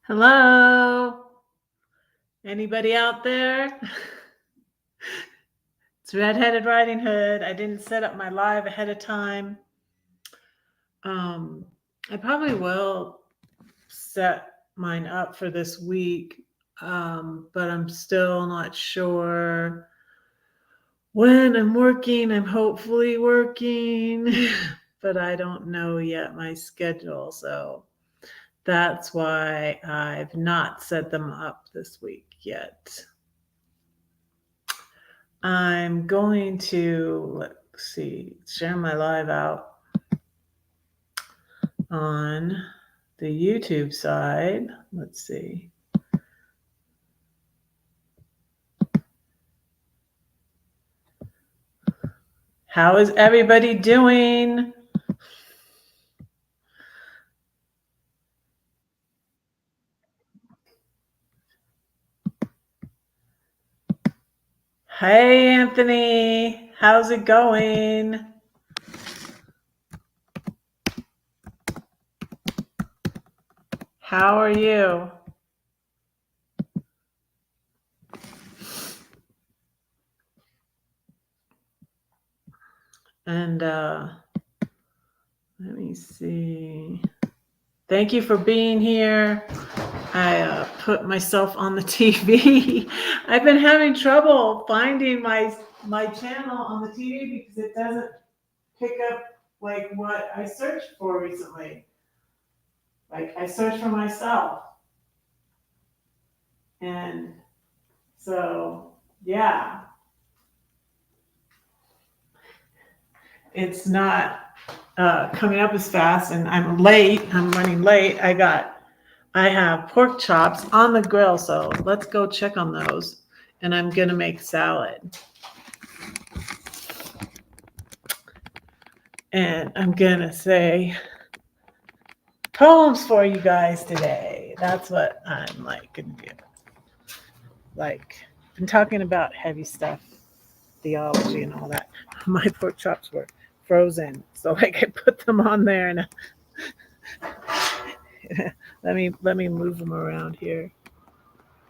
Hello? Anybody out there? It's Redheaded Riding Hood. I didn't set up my live ahead of time. Um, I probably will set mine up for this week, but I'm still not sure when I'm working. I'm hopefully working, but I don't know yet my schedule. So that's why I've not set them up this week yet. I'm going to, let's see, share my live out on the YouTube side. Let's see. How is everybody doing? Hey, Anthony. How's it going? How are you? And let me see. Thank you for being here. I put myself on the TV. I've been having trouble finding my channel on the TV because it doesn't pick up like what I searched for recently. Like I searched for myself. And so, yeah, it's not coming up as fast, and I'm late. I'm running late. I have pork chops on the grill, so let's go check on those. And I'm gonna make salad. And I'm gonna say poems for you guys today. That's what I'm like gonna do. Like, been talking about heavy stuff, theology and all that. My pork chops were frozen, so like I put them on there and let me move them around here.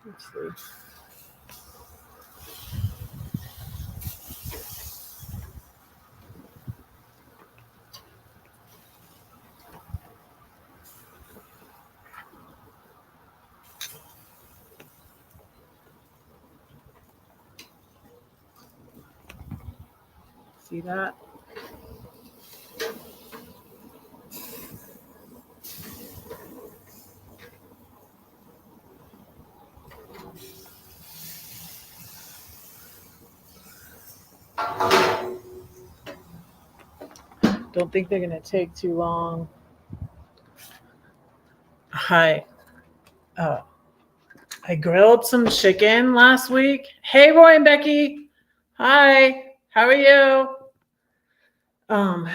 Let's see. See that? Don't think they're gonna take too long. Hi. Uh, I grilled some chicken last week. Hey, Roy and Becky. Hi. How are you? Um,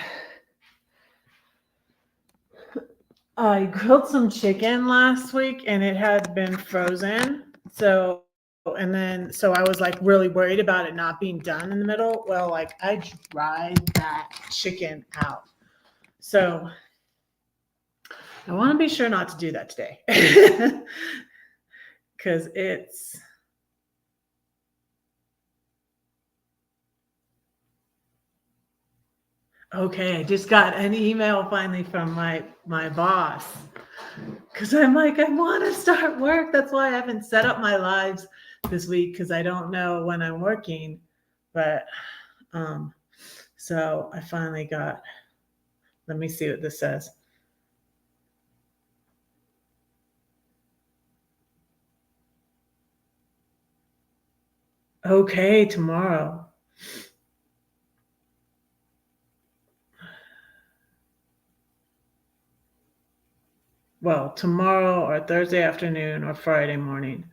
I grilled some chicken last week and it had been frozen. So I was like really worried about it not being done in the middle. Well, like I dried that chicken out. So I want to be sure not to do that today. Because it's okay. I just got an email finally from my boss. Because I'm like, I want to start work. That's why I haven't set up my lives this week because I don't know when I'm working. But so I finally got, let me see what this says. Okay, tomorrow. Well, tomorrow or Thursday afternoon or Friday morning.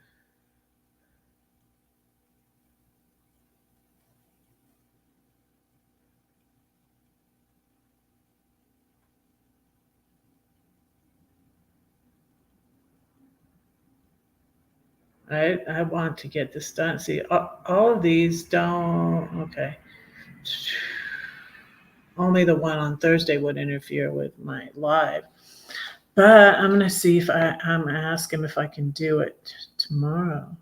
I want to get this done. See, all of these don't, okay. Only the one on Thursday would interfere with my live. But I'm gonna see if I'm gonna ask him if I can do it tomorrow.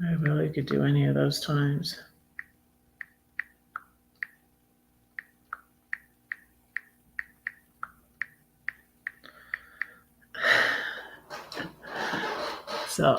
I really could do any of those times. So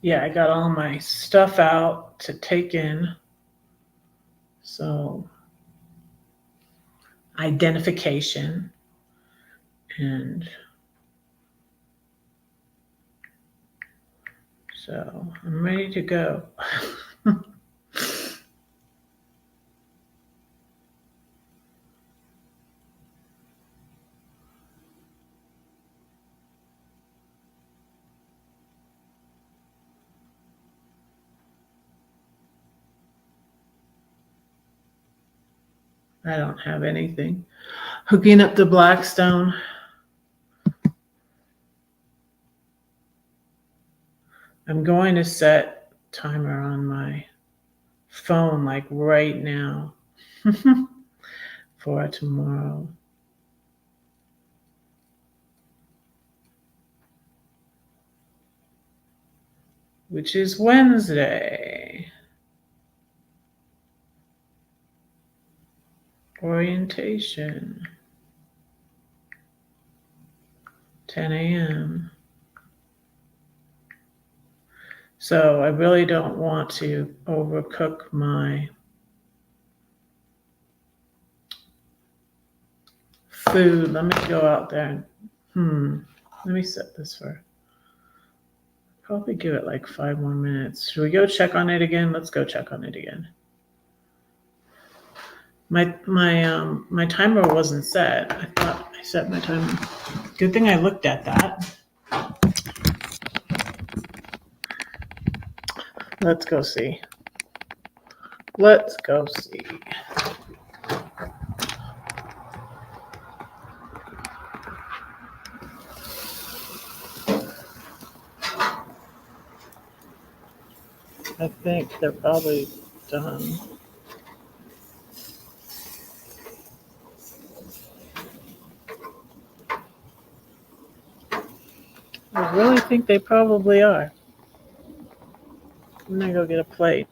yeah, I got all my stuff out to take in. So identification and so I'm ready to go. I don't have anything. Hooking up the Blackstone. I'm going to set timer on my phone like right now for tomorrow. Which is Wednesday. Orientation. 10 a.m. So I really don't want to overcook my food. Let me go out there and let me set this for probably give it like 5 more minutes. Should we go check on it again? Let's go check on it again. My timer wasn't set. I thought I set my timer. Good thing I looked at that. Let's go see. Let's go see. I think they're probably done. I really think they probably are. I'm gonna go get a plate.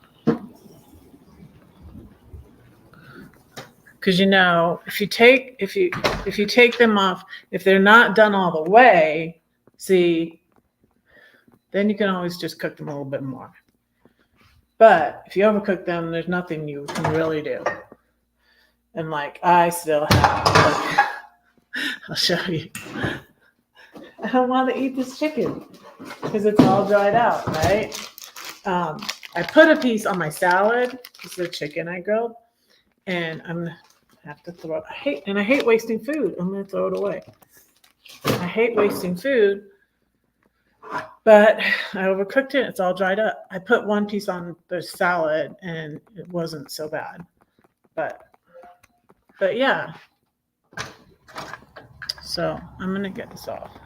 Because if you take them off, if they're not done all the way, see, then you can always just cook them a little bit more. But if you overcook them, there's nothing you can really do. And like I still have, I'll show you. I don't want to eat this chicken because it's all dried out, right? I put a piece on my salad. It's the chicken I grilled, and I'm gonna have to throw it. I hate wasting food. I'm gonna throw it away. I hate wasting food, but I overcooked it. It's all dried up. I put one piece on the salad, and it wasn't so bad. But yeah. So I'm gonna get this off.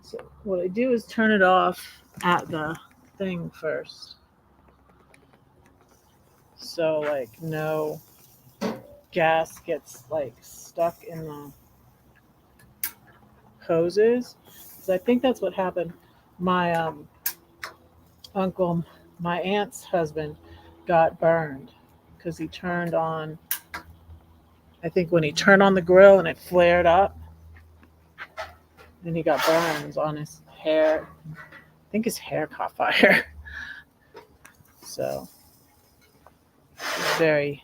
So what I do is turn it off at the thing first. So like no gas gets like stuck in the hoses. So I think that's what happened. My uncle, my aunt's husband got burned because he turned on I think when he turned on the grill and it flared up, and he got burns on his hair. I think his hair caught fire. So it's very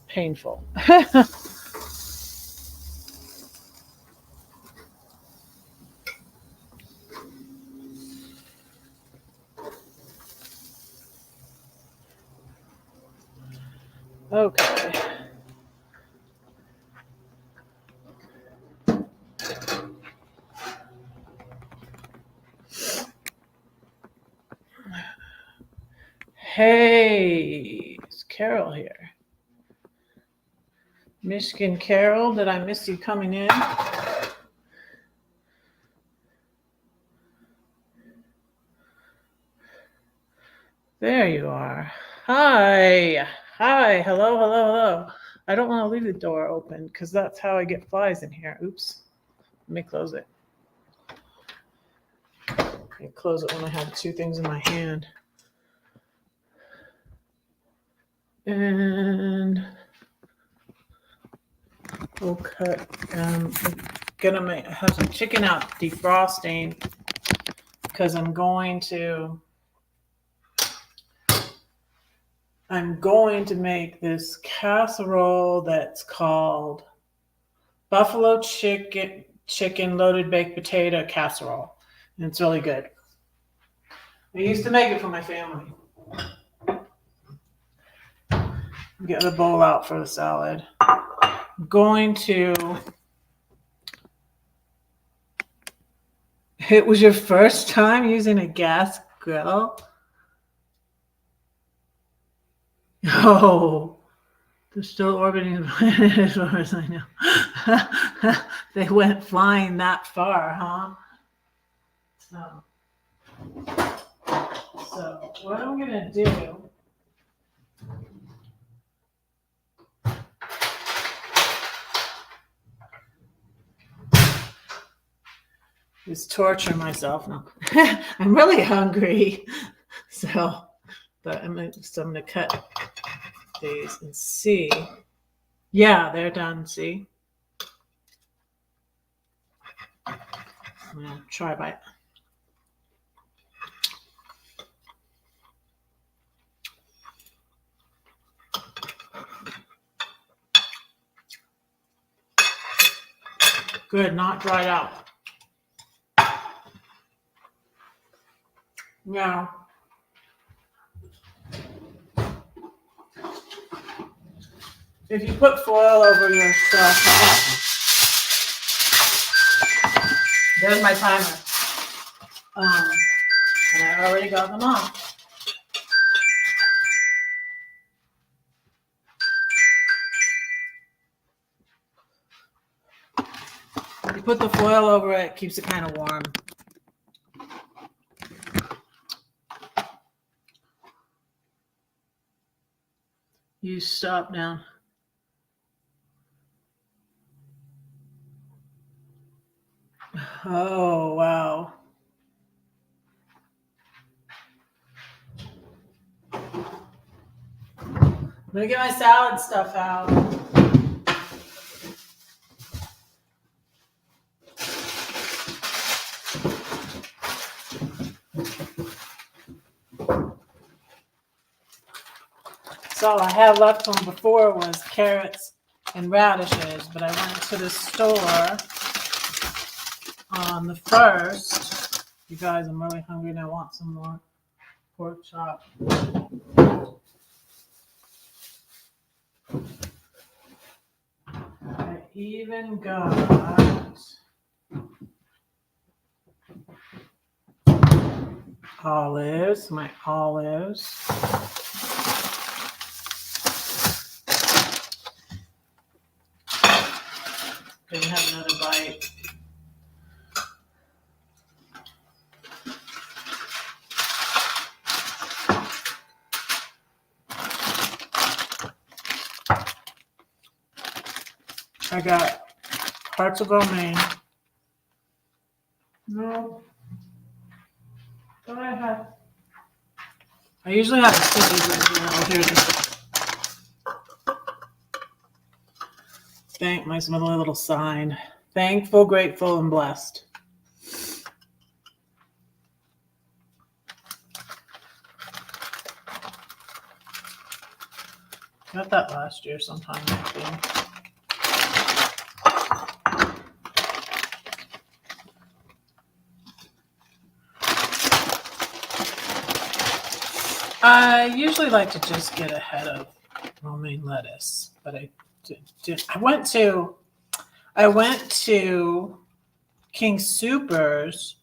painful. Okay. Hey, it's Carol here. Michigan Carol, did I miss you coming in? There you are. Hi. Hi. Hello, hello, hello. I don't want to leave the door open because that's how I get flies in here. Oops. Let me close it. I close it when I have two things in my hand. And we'll cut. I'm gonna have some chicken out defrosting because I'm going to make this casserole that's called buffalo chicken loaded baked potato casserole. And it's really good. I used to make it for my family. Get the bowl out for the salad. I'm going to. It was your first time using a gas grill? Oh, they're still orbiting the planet as far as I know. They went flying that far, huh? So what I'm going to do is torture myself. No. I'm really hungry. So I'm going to cut these and see. Yeah, they're done. See? I'm going to try a bite. Good, not dried out. Now, if you put foil over your stuff, there's my timer. And I already got them on. You put the foil over it, keeps it kind of warm. You stop now. Oh, wow. Let me get my salad stuff out. So all I had left from before was carrots and radishes, but I went to the store on the 1st. You guys, I'm really hungry and I want some more pork chop. I even got olives, my olives. Gonna have another bite. I got parts of romaine. No. What I have? I usually have a sticky. Oh, here's this. Thank my little sign. Thankful, grateful, and blessed. Got that last year sometime, I think. I usually like to just get ahead of romaine lettuce, but I went to King Soopers,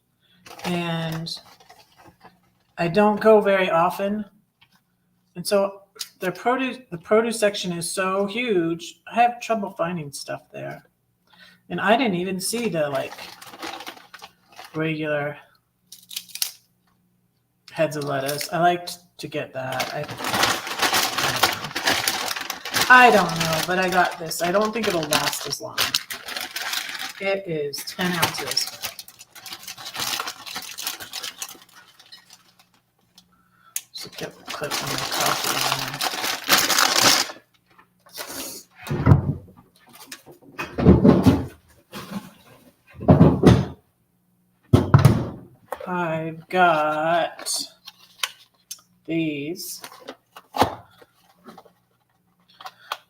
and I don't go very often, and so the produce section is so huge. I have trouble finding stuff there, and I didn't even see the regular heads of lettuce. I liked to get that. I don't know, but I got this. I don't think it'll last as long. It is 10 ounces. Just a clip on my coffee. I've got these.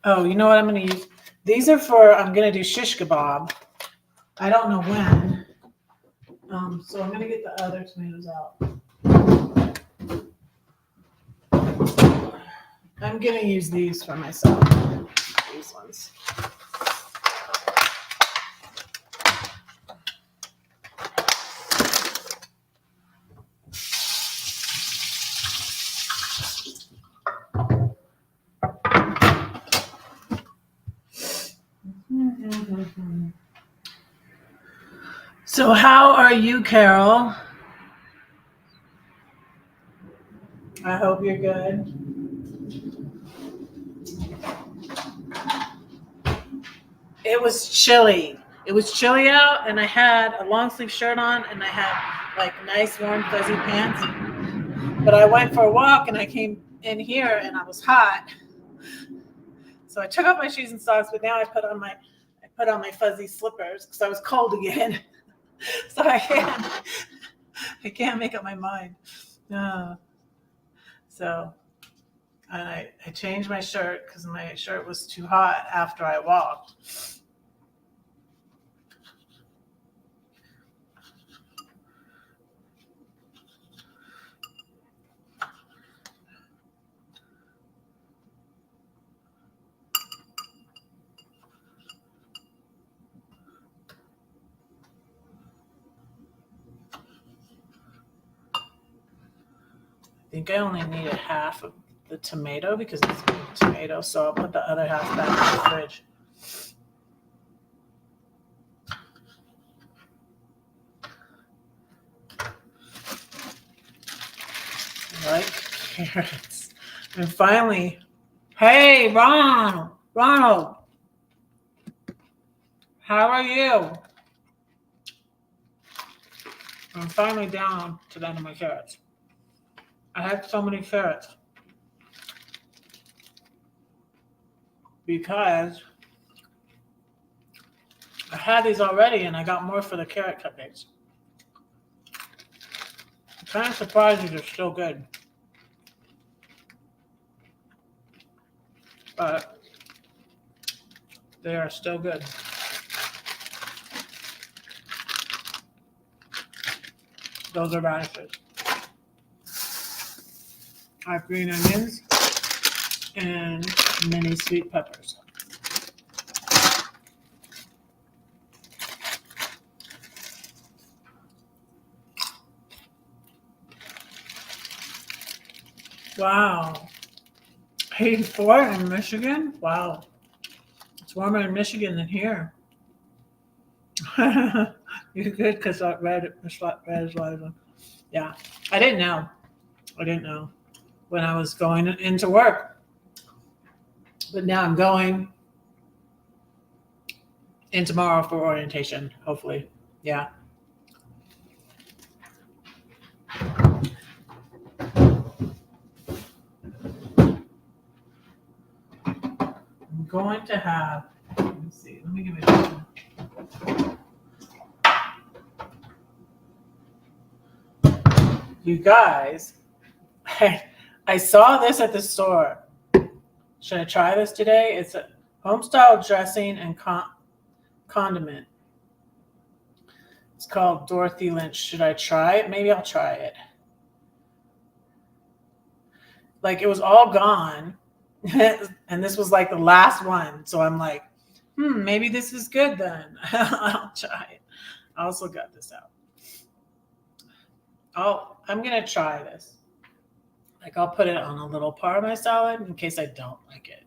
Oh, you know what I'm going to use? These are I'm going to do shish kebab. I don't know when. So I'm going to get the other tomatoes out. I'm going to use these for myself. These ones. So how are you, Carol? I hope you're good. It was chilly. It was chilly out, and I had a long sleeve shirt on, and I had nice warm fuzzy pants. But I went for a walk, and I came in here, and I was hot. So I took off my shoes and socks, but now I put on my fuzzy slippers because I was cold again. So I can't make up my mind. So I changed my shirt because my shirt was too hot after I walked. I think I only needed half of the tomato because it's a big tomato, so I'll put the other half back in the fridge. I like carrots. And finally, hey, Ronald, how are you? I'm finally down to the end of my carrots. I had so many carrots because I had these already and I got more for the carrot cupcakes. I'm kind of surprised they're still good. But they are still good. Those are radishes. I have green onions and mini sweet peppers. Wow. 84 in Michigan? Wow. It's warmer in Michigan than here. You're good because red is lighter. Yeah. I didn't know when I was going into work. But now I'm going in tomorrow for orientation, hopefully. Yeah. I'm going to have, let me see. Let me give it a You guys, I saw this at the store. Should I try this today? It's a homestyle dressing and condiment. It's called Dorothy Lynch. Should I try it? Maybe I'll try it. Like it was all gone. And this was like the last one. So I'm like, maybe this is good then. I'll try it. I also got this out. I'm going to try this. Like I'll put it on a little part of my salad in case I don't like it.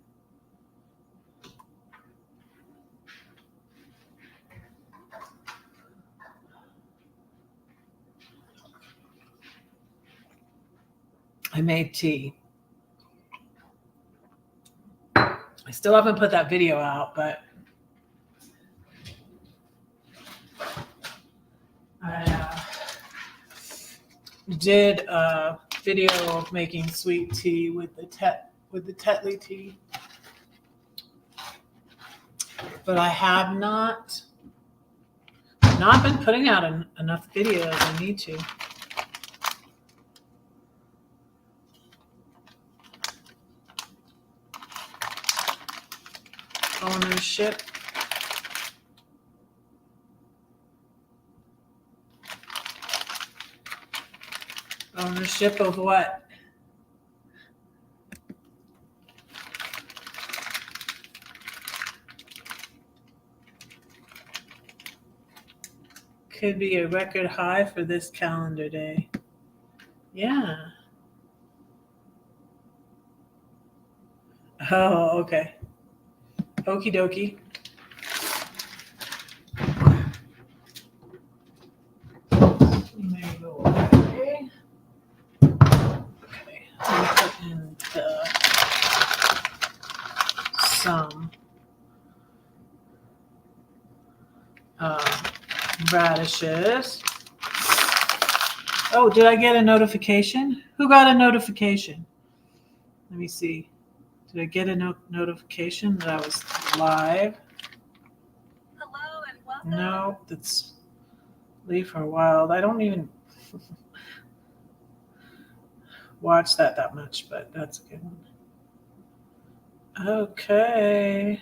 I made tea. I still haven't put that video out, but I did a video of making sweet tea with the Tetley tea, but I have not been putting out enough videos. I need to. Ownership. Ownership of what? Could be a record high for this calendar day. Yeah. Oh, okay. Okie dokie. Okay. I'm going to put in some radishes. Oh, did I get a notification? Who got a notification? Let me see. Did I get a notification that I was live? Hello and welcome. No, that's Leave Her Wild. I don't even watch that much, but that's a good one. Okay.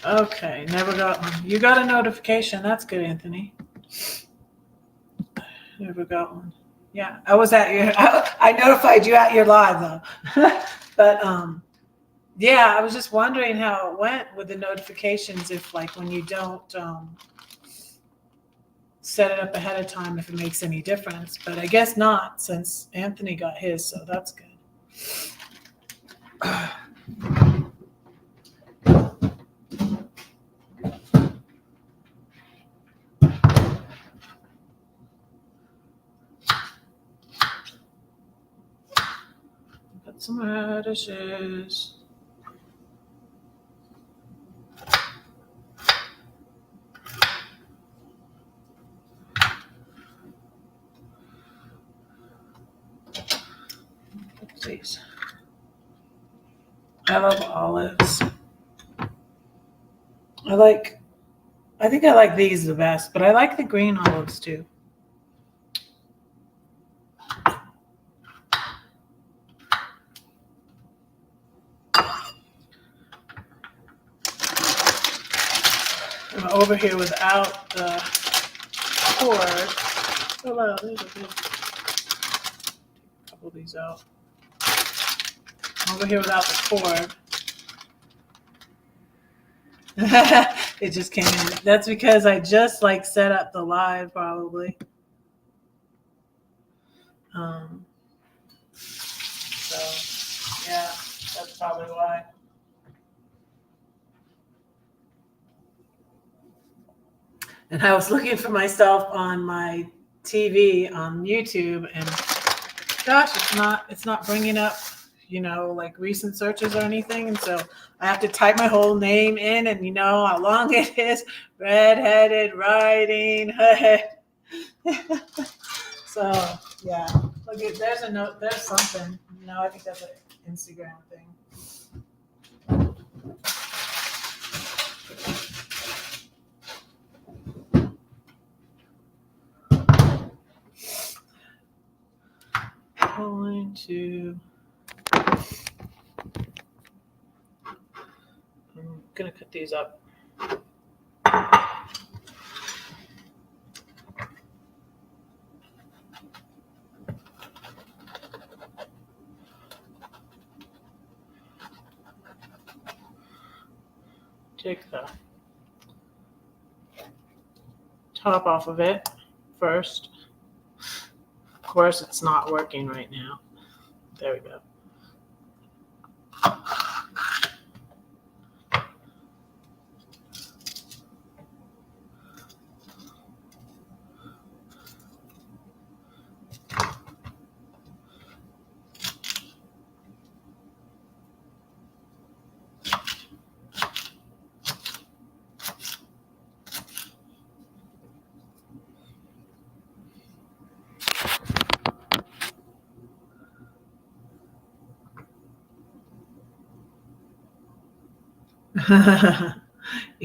Okay, never got one. You got a notification. That's good, Anthony. Never got one. Yeah, I was at your. I notified you at your live though, but yeah, I was just wondering how it went with the notifications. If like when you don't set it up ahead of time, if it makes any difference. But I guess not, since Anthony got his, so that's good. Got some radishes. These. I love olives. I think I like these the best, but I like the green olives too. I'm over here without the cord. Oh wow, there's a good couple of these out. I'm over here without the cord. It just came in. That's because I just like set up the live probably. So yeah, that's probably why. And I was looking for myself on my TV on YouTube, and gosh, it's not bringing up like recent searches or anything. And so I have to type my whole name in, and you know how long it is. Redheaded Riding Hood. So yeah, look, there's a note. There's something. No, I think that's an Instagram thing. Going to. I'm gonna cut these up. Take the top off of it first. Of course, it's not working right now. There we go.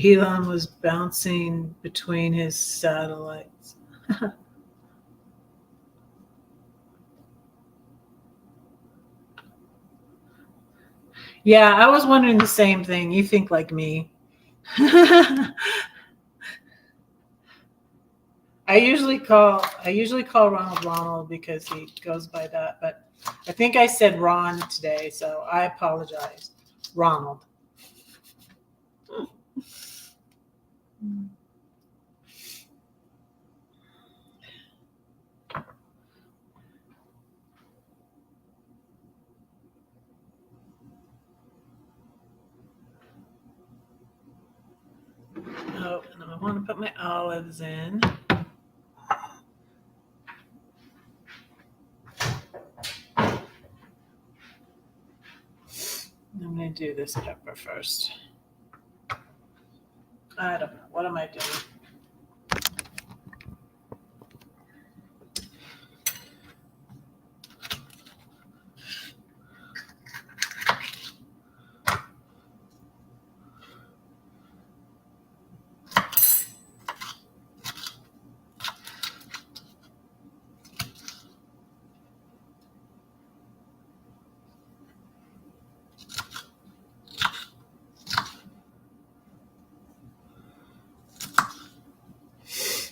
Elon was bouncing between his satellites. Yeah, I was wondering the same thing. You think like me. I usually call Ronald because he goes by that, but I think I said Ron today, so I apologize. Ronald. Oh, and I want to put my olives in. I'm going to do this pepper first. I don't know. What am I doing?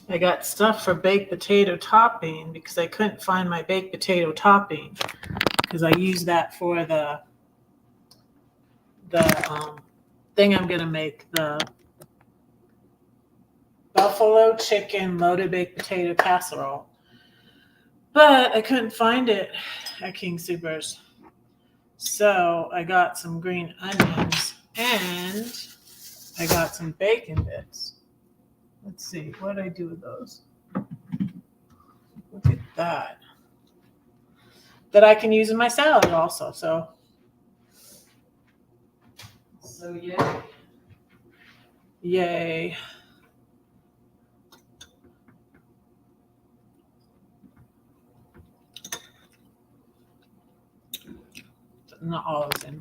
I got stuff for baked potato topping because I couldn't find my baked potato topping because I used that for the thing I'm gonna make, the buffalo chicken loaded baked potato casserole. But I couldn't find it at King Soopers. So I got some green onions and I got some bacon bits. Let's see, what did I do with those? Look at that. That I can use in my salad also. So yay. Yay. Not all of them.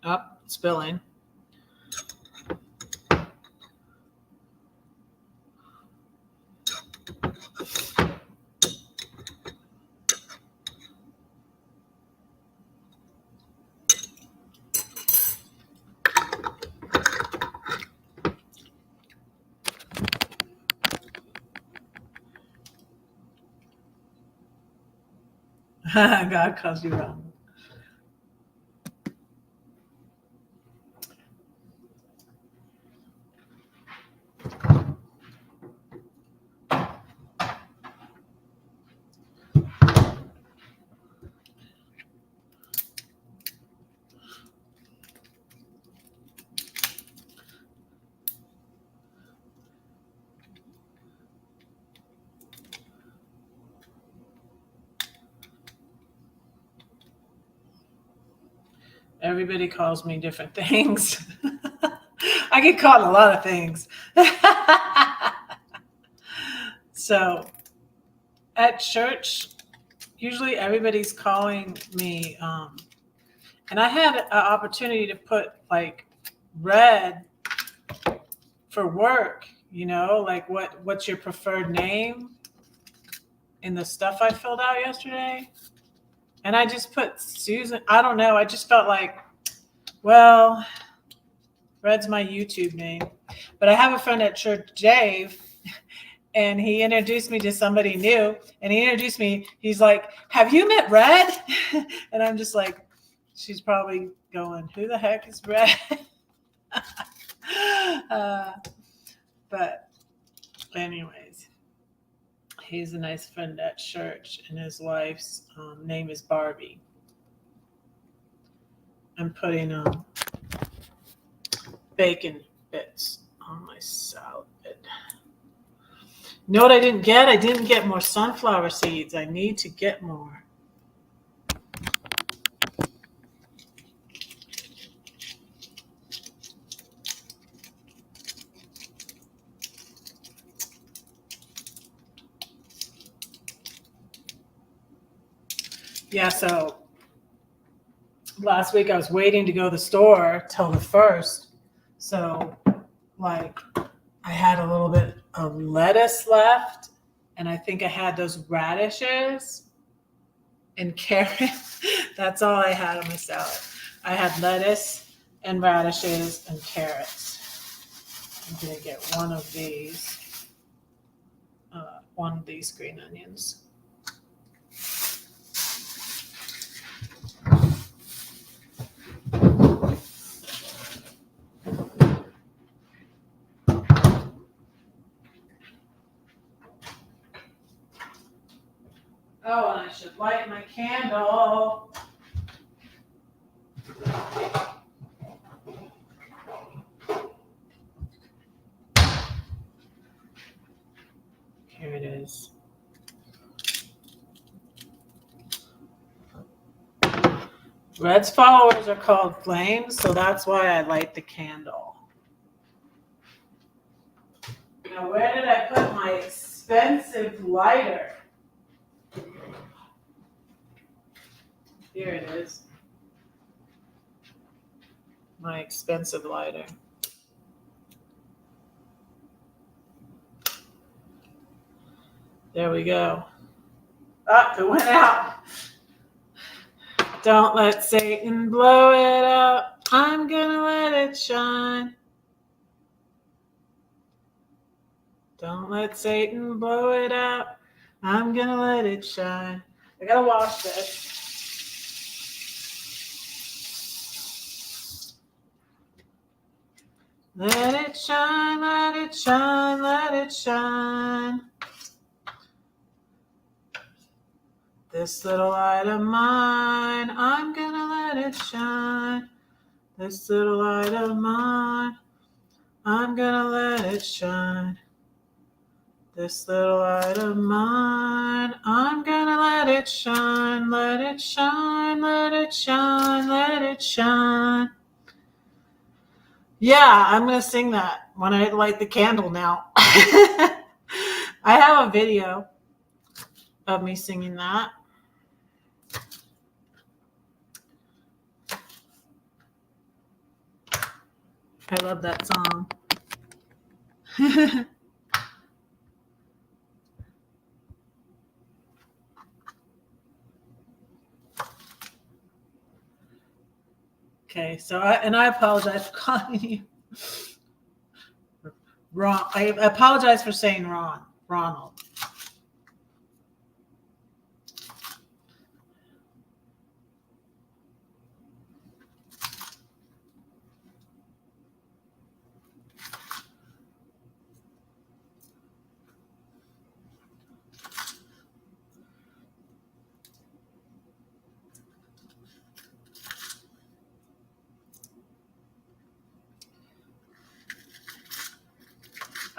Up, spilling. God calls you wrong. Everybody calls me different things. I get called a lot of things. So at church, usually everybody's calling me. And I had an opportunity to put like red for work, like what's your preferred name in the stuff I filled out yesterday. And I just put Susan. I don't know. I just felt like, well, Red's my YouTube name. But I have a friend at church, Dave, and he introduced me to somebody new. And he introduced me. He's like, have you met Red? And I'm just like, she's probably going, who the heck is Red? But anyways, he's a nice friend at church, and his wife's name is Barbie. I'm putting bacon bits on my salad. You know what I didn't get? I didn't get more sunflower seeds. I need to get more. Yeah, so last week I was waiting to go to the store till the 1st. So like I had a little bit of lettuce left, and I think I had those radishes and carrots. That's all I had on my salad. I had lettuce and radishes and carrots. I'm gonna get one of these green onions. Oh, and I should light my candle. Here it is. Red's followers are called flames, so that's why I light the candle. Now, where did I put my expensive lighter? Here it is. My expensive lighter. There we go. Ah, it went out. Don't let Satan blow it out. I'm gonna let it shine. Don't let Satan blow it out. I'm gonna let it shine. I gotta wash this. Let it shine, let it shine, let it shine. This little light of mine, I'm gonna let it shine. This little light of mine, I'm gonna let it shine. This little light of mine, I'm gonna let it shine, let it shine, let it shine, let it shine. Yeah, I'm gonna sing that when I light the candle now. I have a video of me singing that. I love that song. Okay, so I apologize for calling you Ron. I apologize for saying Ronald.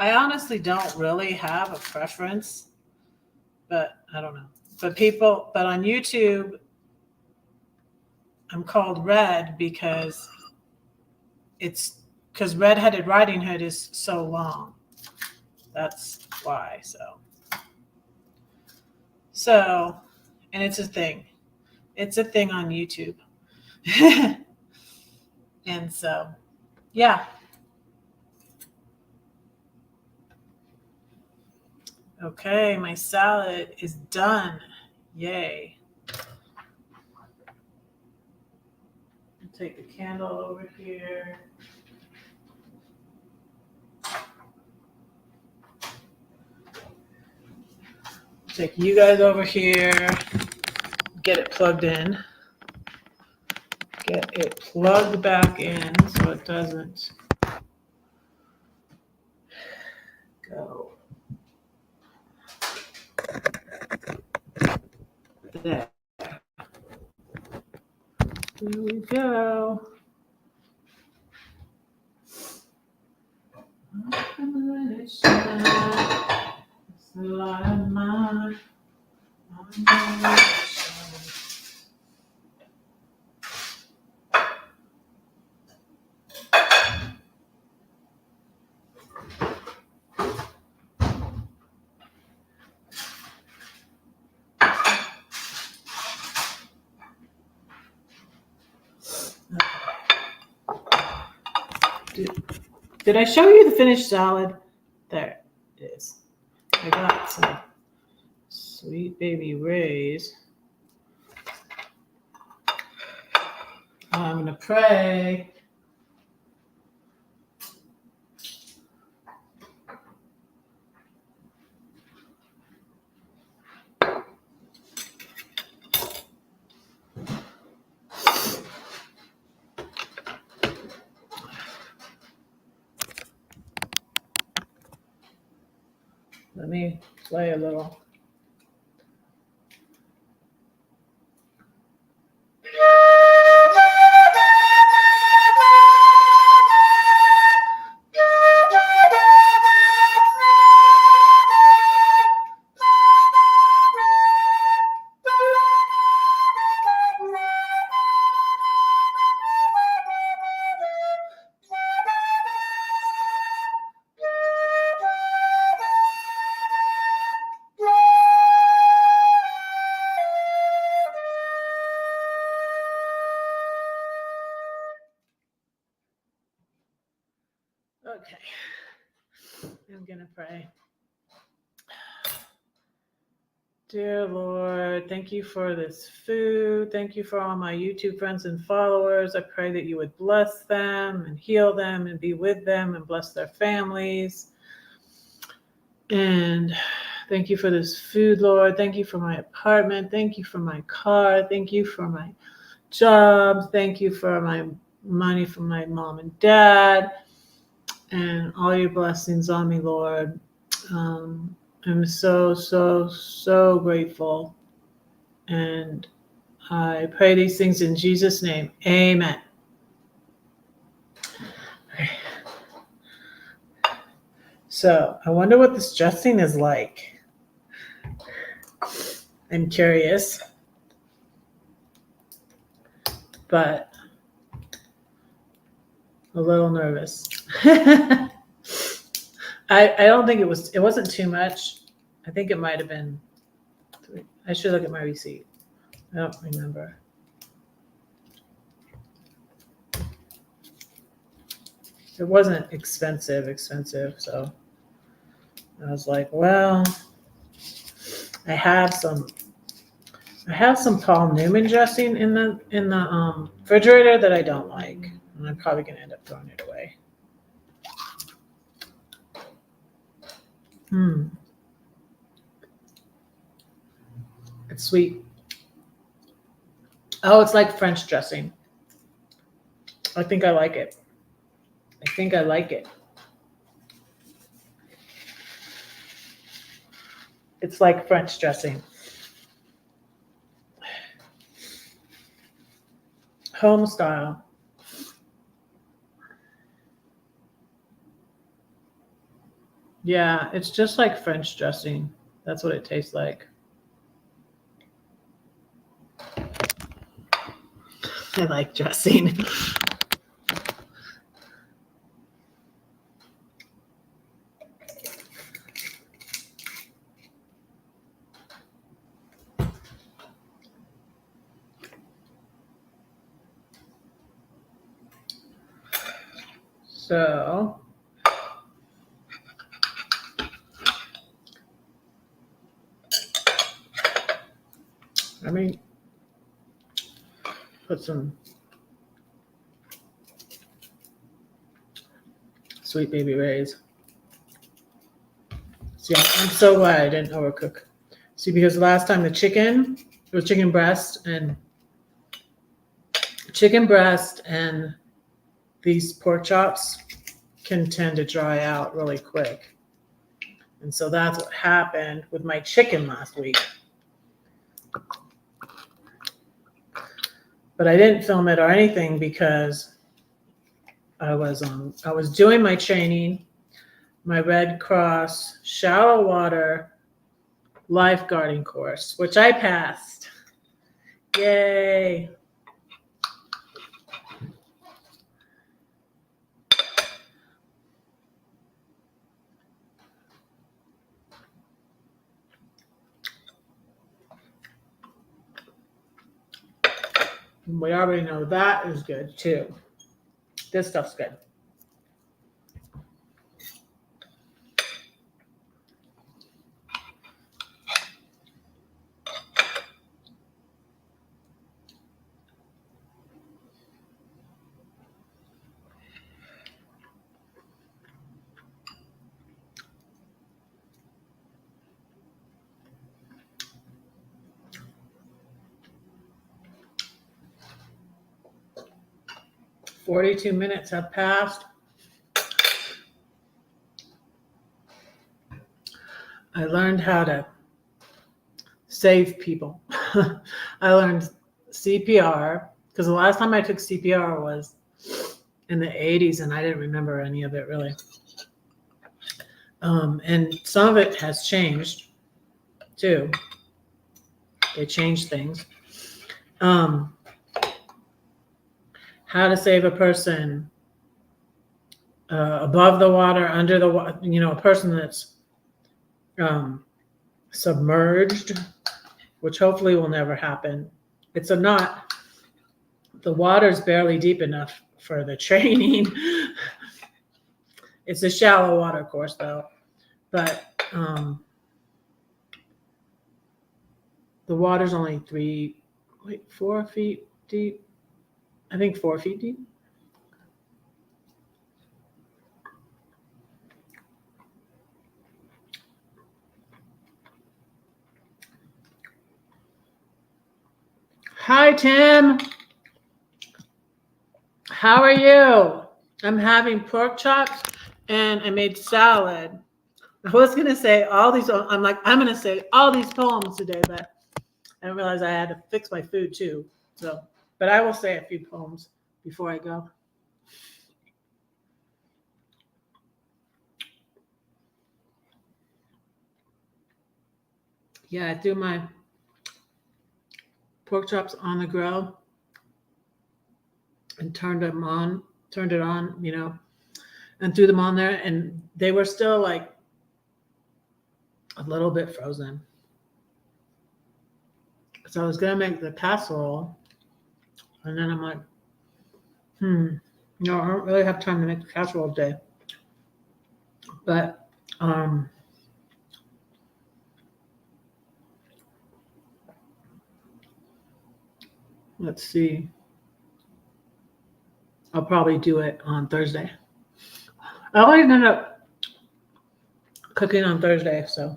I honestly don't really have a preference, but I don't know. But on YouTube, I'm called Red because Red-Headed Riding Hood is so long. That's why. So, and it's a thing. It's a thing on YouTube. And so, yeah. Okay, my salad is done. Yay. Take the candle over here. Take you guys over here. Get it plugged in. Get it plugged back in so it doesn't go. There. There we go. I'm gonna let it shine. It's the light of mine. I'm gonna let it shine. Did I show you the finished salad? There it is. I got some Sweet Baby Ray's. I'm going to pray. Let me play a little. Okay, I'm going to pray. Dear Lord, thank you for this food. Thank you for all my YouTube friends and followers. I pray that you would bless them and heal them and be with them and bless their families. And thank you for this food, Lord. Thank you for my apartment. Thank you for my car. Thank you for my job. Thank you for my money from my mom and dad and all your blessings on me, Lord. I'm so grateful. And I pray these things in Jesus' name. Amen. Okay. So I wonder what this dressing is like. I'm curious. But a little nervous. I don't think it wasn't too much. I think it might have been 3. I should look at my receipt. I don't remember. It wasn't expensive, so I was like, well, I have some Paul Newman dressing in the refrigerator that I don't like, and I'm probably gonna end up throwing it away. It's sweet. Oh, it's like French dressing. I think I like it. It's like French dressing. Home style. Yeah, it's just like French dressing. That's what it tastes like. I like dressing. So let me put some Sweet Baby Ray's. See, I'm so glad I didn't overcook. See, because last time it was chicken breast and these pork chops can tend to dry out really quick. And so that's what happened with my chicken last week. But I didn't film it or anything because I was doing my training, my Red Cross shallow water lifeguarding course, which I passed. Yay. We already know that is good too. This stuff's good. "42 minutes have passed. I learned how to save people. I learned CPR because the last time I took CPR was in the 80s and I didn't remember any of it really. And some of it has changed too. They changed things. How to save a person above the water, under the water, a person that's submerged, which hopefully will never happen. The water's barely deep enough for the training. It's a shallow water course though, but the water's only 4 feet deep. I think 4 feet deep. Hi, Tim. How are you? I'm having pork chops and I made salad. I was going to say I'm going to say all these poems today, but I didn't realize I had to fix my food too. So, but I will say a few poems before I go. Yeah, I threw my pork chops on the grill and turned it on, and threw them on there, and they were still like a little bit frozen. So I was gonna make the casserole, and then I'm like, I don't really have time to make the casserole today. But let's see. I'll probably do it on Thursday. I always end up cooking on Thursday, so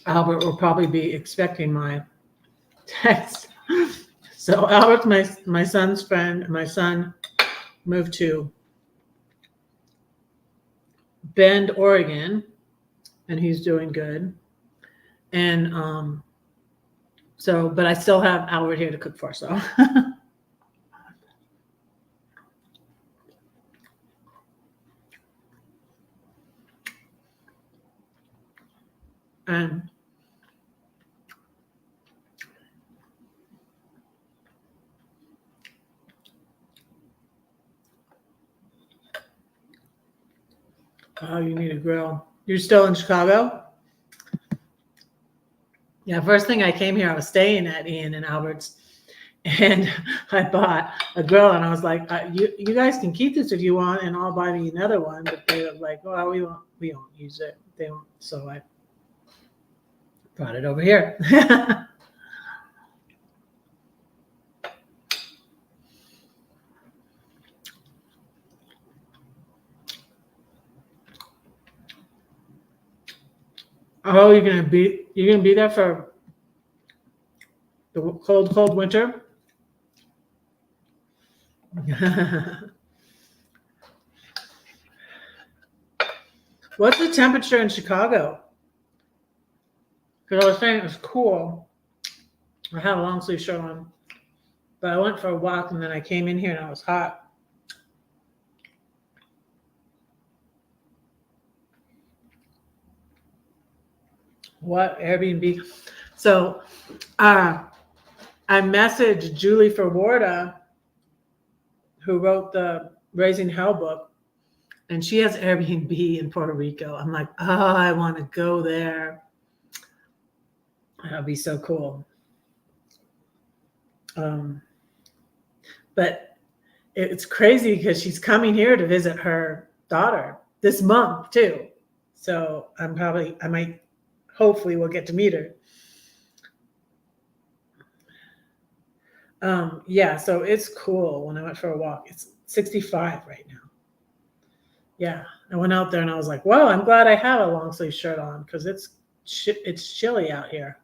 Albert will probably be expecting my text. So Albert's my son's friend. My son moved to Bend, Oregon, and he's doing good. And but I still have Albert here to cook for, so. And Oh, you need a grill. You're still in Chicago? Yeah, first thing I came here, I was staying at Ian and Albert's, and I bought a grill, and I was like, "You guys can keep this if you want, and I'll buy me another one." But they were like, "Well, we don't use it. They don't." So I brought it over here. Oh, you're gonna be there for the cold winter? What's the temperature in Chicago? Because I was saying it was cool. I had a long sleeve shirt on, but I went for a walk and then I came in here and I was hot. What Airbnb? So I messaged Julie Forwarda, who wrote the Raising Hell book, and she has Airbnb in Puerto Rico. I'm like, oh, I want to go there. That'd be so cool. But it's crazy because she's coming here to visit her daughter this month too. So hopefully we'll get to meet her. Yeah, so it's cool. When I went for a walk, it's 65 right now. Yeah, I went out there and I was like, "Well, I'm glad I have a long sleeve shirt on because it's chilly out here."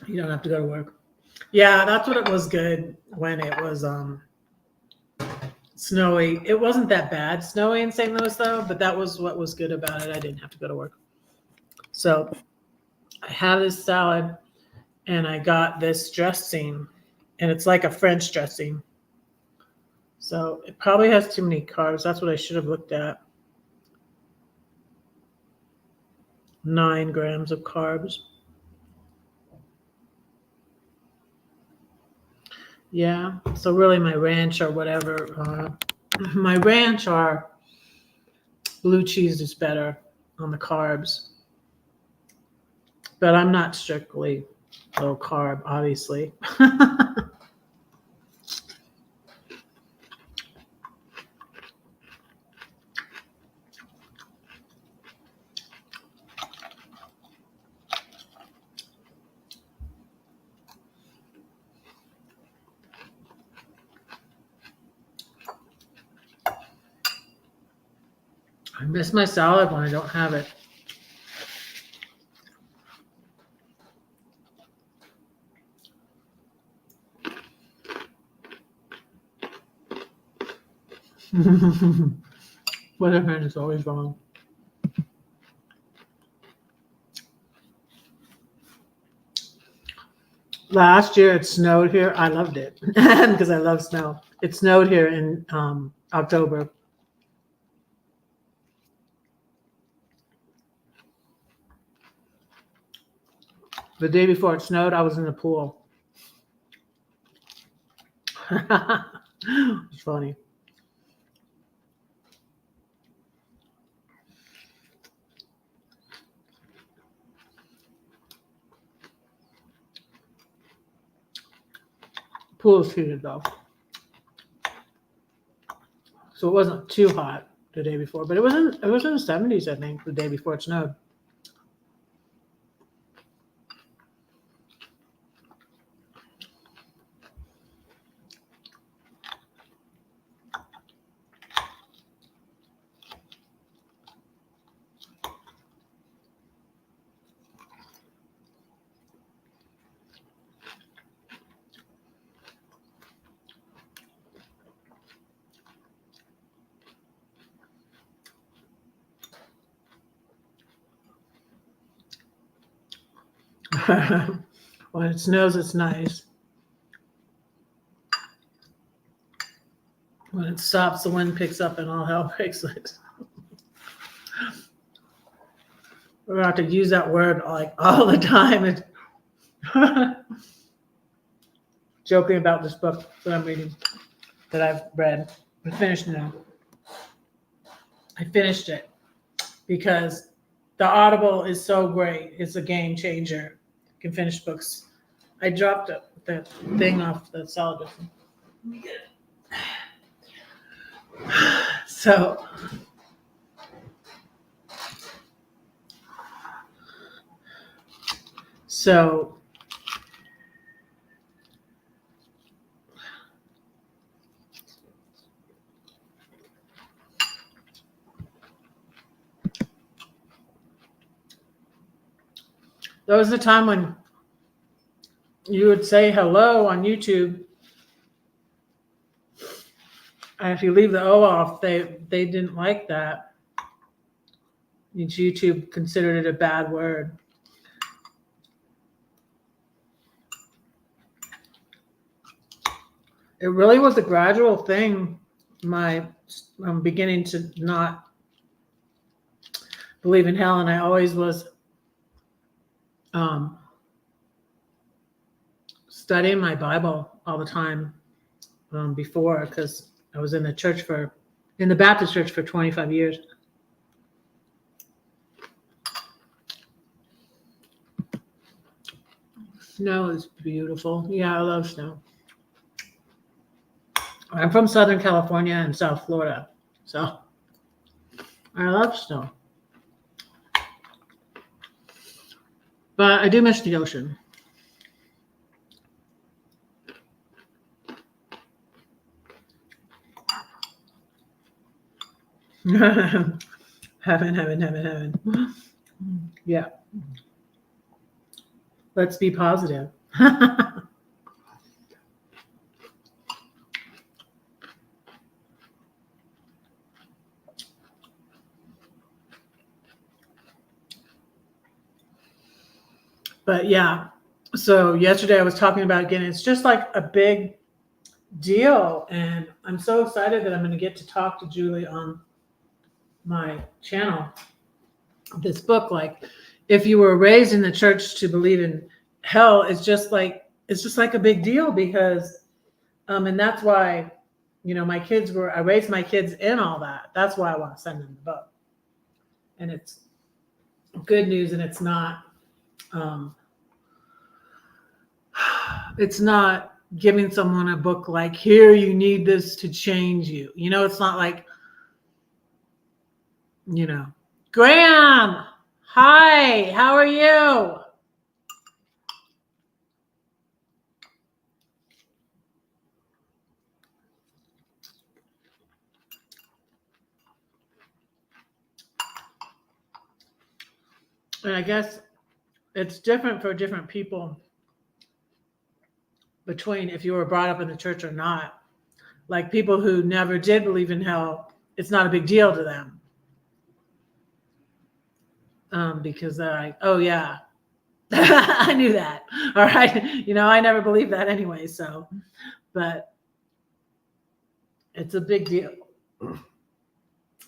You don't have to go to work. Yeah, that's what it was good when it was snowy. It wasn't that bad snowy in St. Louis though, but that was what was good about it. I didn't have to go to work. So I had this salad and I got this dressing, and it's like a French dressing. So it probably has too many carbs. That's what I should have looked at. 9 grams of carbs. Yeah. So really my ranch or whatever, my ranch or blue cheese is better on the carbs. But I'm not strictly low carb, obviously. I miss my salad when I don't have it. Weatherman is always wrong. Last year it snowed here. I loved it because I love snow. It snowed here in October. The day before it snowed, I was in the pool. It's funny. Pool is heated though, so it wasn't too hot the day before, but it was in the 70s, I think, the day before it snowed. When it snows, it's nice. When it stops, the wind picks up and all hell breaks loose. we're about to use that word like all the time. And joking about this book that I'm reading, that I've read. I finished now. I finished it because the Audible is so great. It's a game changer. You can finish books. I dropped the thing off the salad dressing. Let me get it. So there was a time when you would say hello on YouTube, and if you leave the O off, they didn't like that. YouTube considered it a bad word. It really was a gradual thing. I'm beginning to not believe in hell, and I always was studying my Bible all the time before, because I was in the Baptist church for 25 years. Snow is beautiful. Yeah, I love snow. I'm from Southern California and South Florida, so I love snow. But I do miss the ocean. Heaven. Yeah. Let's be positive. But yeah, so yesterday I was talking about, again, it's just like a big deal. And I'm so excited that I'm going to get to talk to Julie on my channel. This book, like, if you were raised in the church to believe in hell, it's just like a big deal, because and that's why, I raised my kids in all that. That's why I want to send them the book. And it's good news, and it's not giving someone a book like, here, you need this to change you. It's not like, Graham, hi, how are you? And I guess it's different for different people, between if you were brought up in the church or not. Like, people who never did believe in hell, it's not a big deal to them. Because they're like, oh yeah, I knew that. All right. I never believed that anyway. So, but it's a big deal.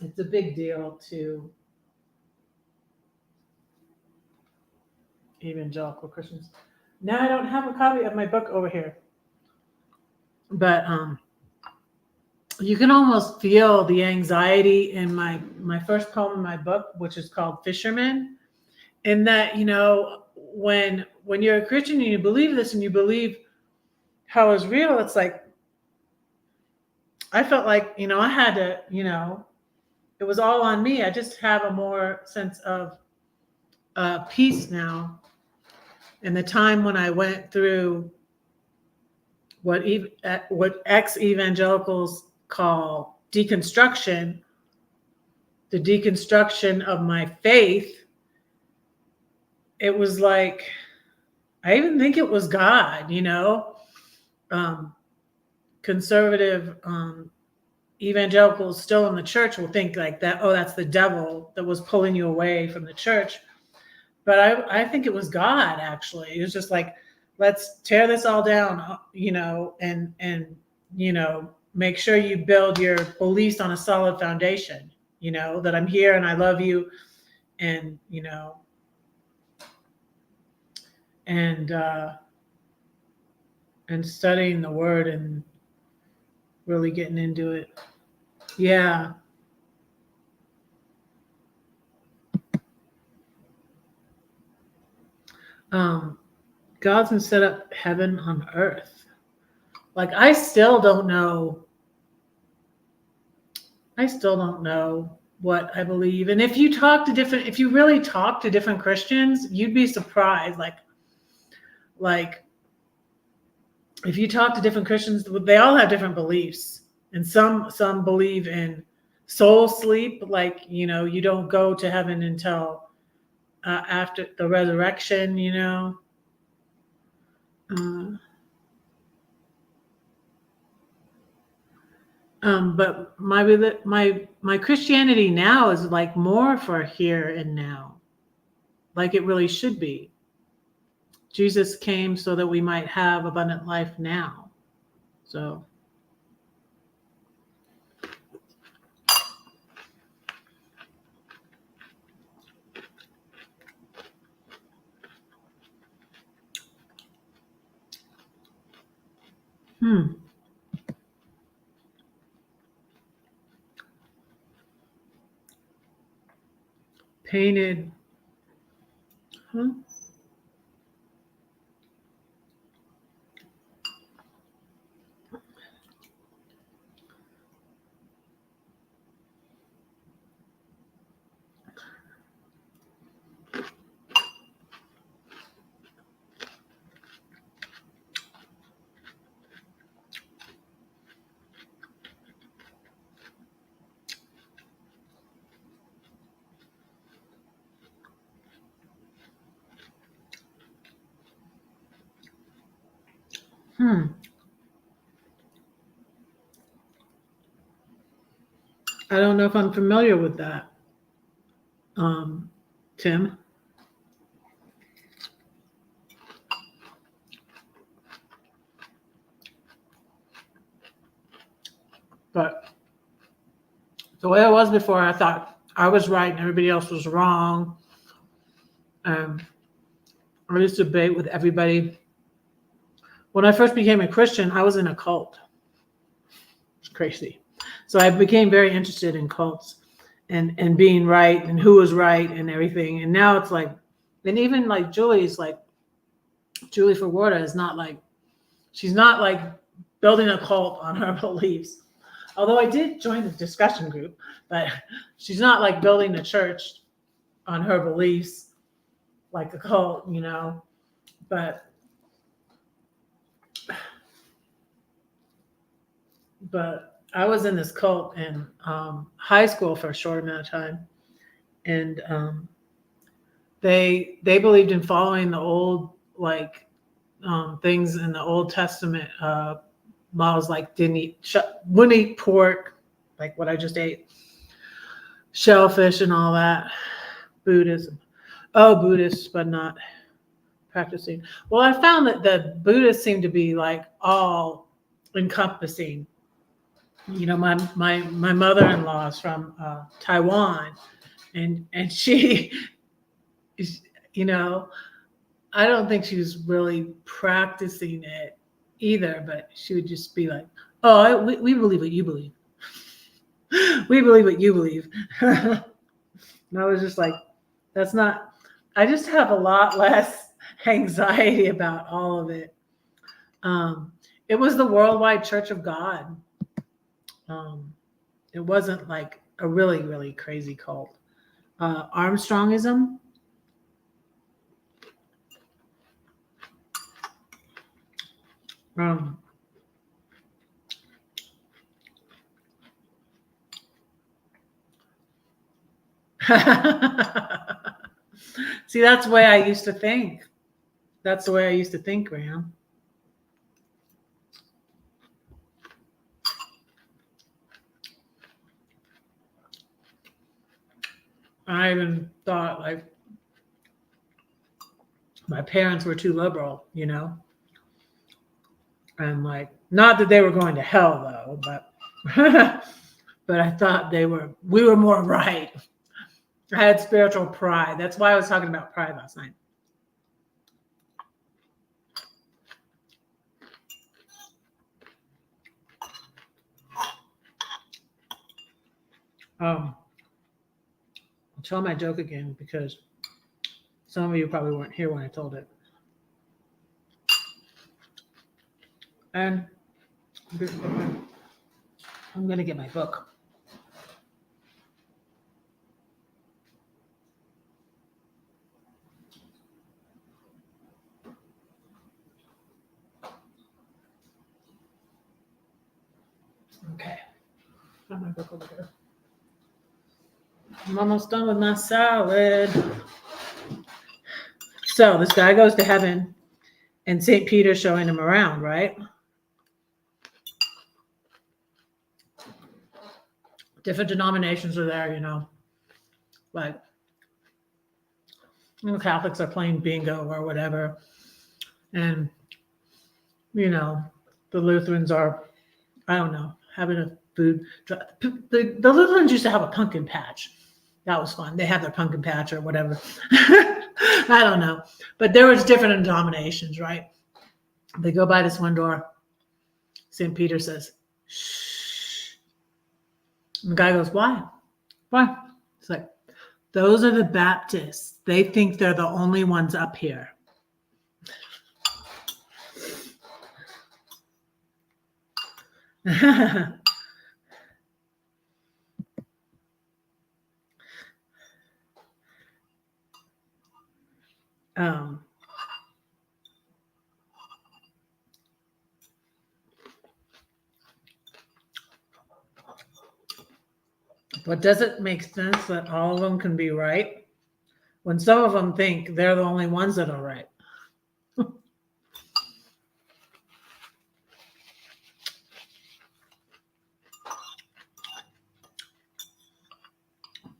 It's a big deal to evangelical Christians. Now I don't have a copy of my book over here, but you can almost feel the anxiety in my first poem in my book, which is called Fisherman. In that, when you're a Christian and you believe this and you believe hell is real, it's like, I felt like, I had to, it was all on me. I just have a more sense of peace now. And the time when I went through what ex-evangelicals call deconstruction, the deconstruction of my faith, it was like, I even think it was God, conservative evangelicals still in the church will think like that, oh, that's the devil that was pulling you away from the church. But I think it was God, actually. It was just like, let's tear this all down, and make sure you build your beliefs on a solid foundation, that I'm here and I love you. And, and studying the word and really getting into it. Yeah. God's been set up heaven on earth. Like I still don't know what I believe. And if you really talk to different Christians, you'd be surprised. Like if you talk to different Christians, they all have different beliefs. And some believe in soul sleep, like, you don't go to heaven until after the resurrection, but my Christianity now is like more for here and now, like it really should be. Jesus came so that we might have abundant life now. So. Painted. Huh? I don't know if I'm familiar with that, Tim. But the way it was before, I thought I was right and everybody else was wrong. I used to debate with everybody. When I first became a Christian, I was in a cult. It's crazy. So I became very interested in cults and being right and who was right and everything. And now it's like, and even like Julie Forwarda is not like, she's not like building a cult on her beliefs. Although I did join the discussion group, but she's not like building a church on her beliefs like a cult, But I was in this cult in high school for a short amount of time, and they believed in following the old things in the Old Testament models, like wouldn't eat pork, like what I just ate, shellfish and all that. Buddhism. Oh, Buddhists, but not practicing. Well, I found that the Buddhists seem to be like all encompassing. My mother-in-law is from Taiwan, and she is, I don't think she was really practicing it either, but she would just be like, "Oh, we believe what you believe. We believe what you believe." And I was just like, "That's not." I just have a lot less anxiety about all of it. It was the Worldwide Church of God. It wasn't like a really, really crazy cult. Armstrongism. See, that's the way I used to think. That's the way I used to think, Graham. I even thought like my parents were too liberal, and like, not that they were going to hell though, but but I thought we were more right. I had spiritual pride. That's why I was talking about pride last night. I'll tell my joke again because some of you probably weren't here when I told it. And I'm going to get my book. Okay. Got my book over here. I'm almost done with my salad. So this guy goes to heaven and St. Peter's showing him around, right? Different denominations are there, like Catholics are playing bingo or whatever. And, the Lutherans are, I don't know, having a food. The Lutherans used to have a pumpkin patch. That was fun. They have their pumpkin patch or whatever. I don't know. But there was different denominations, right? They go by this one door. St. Peter says, shh. And the guy goes, why? Why? It's like, those are the Baptists. They think they're the only ones up here. But does it make sense that all of them can be right when some of them think they're the only ones that are right?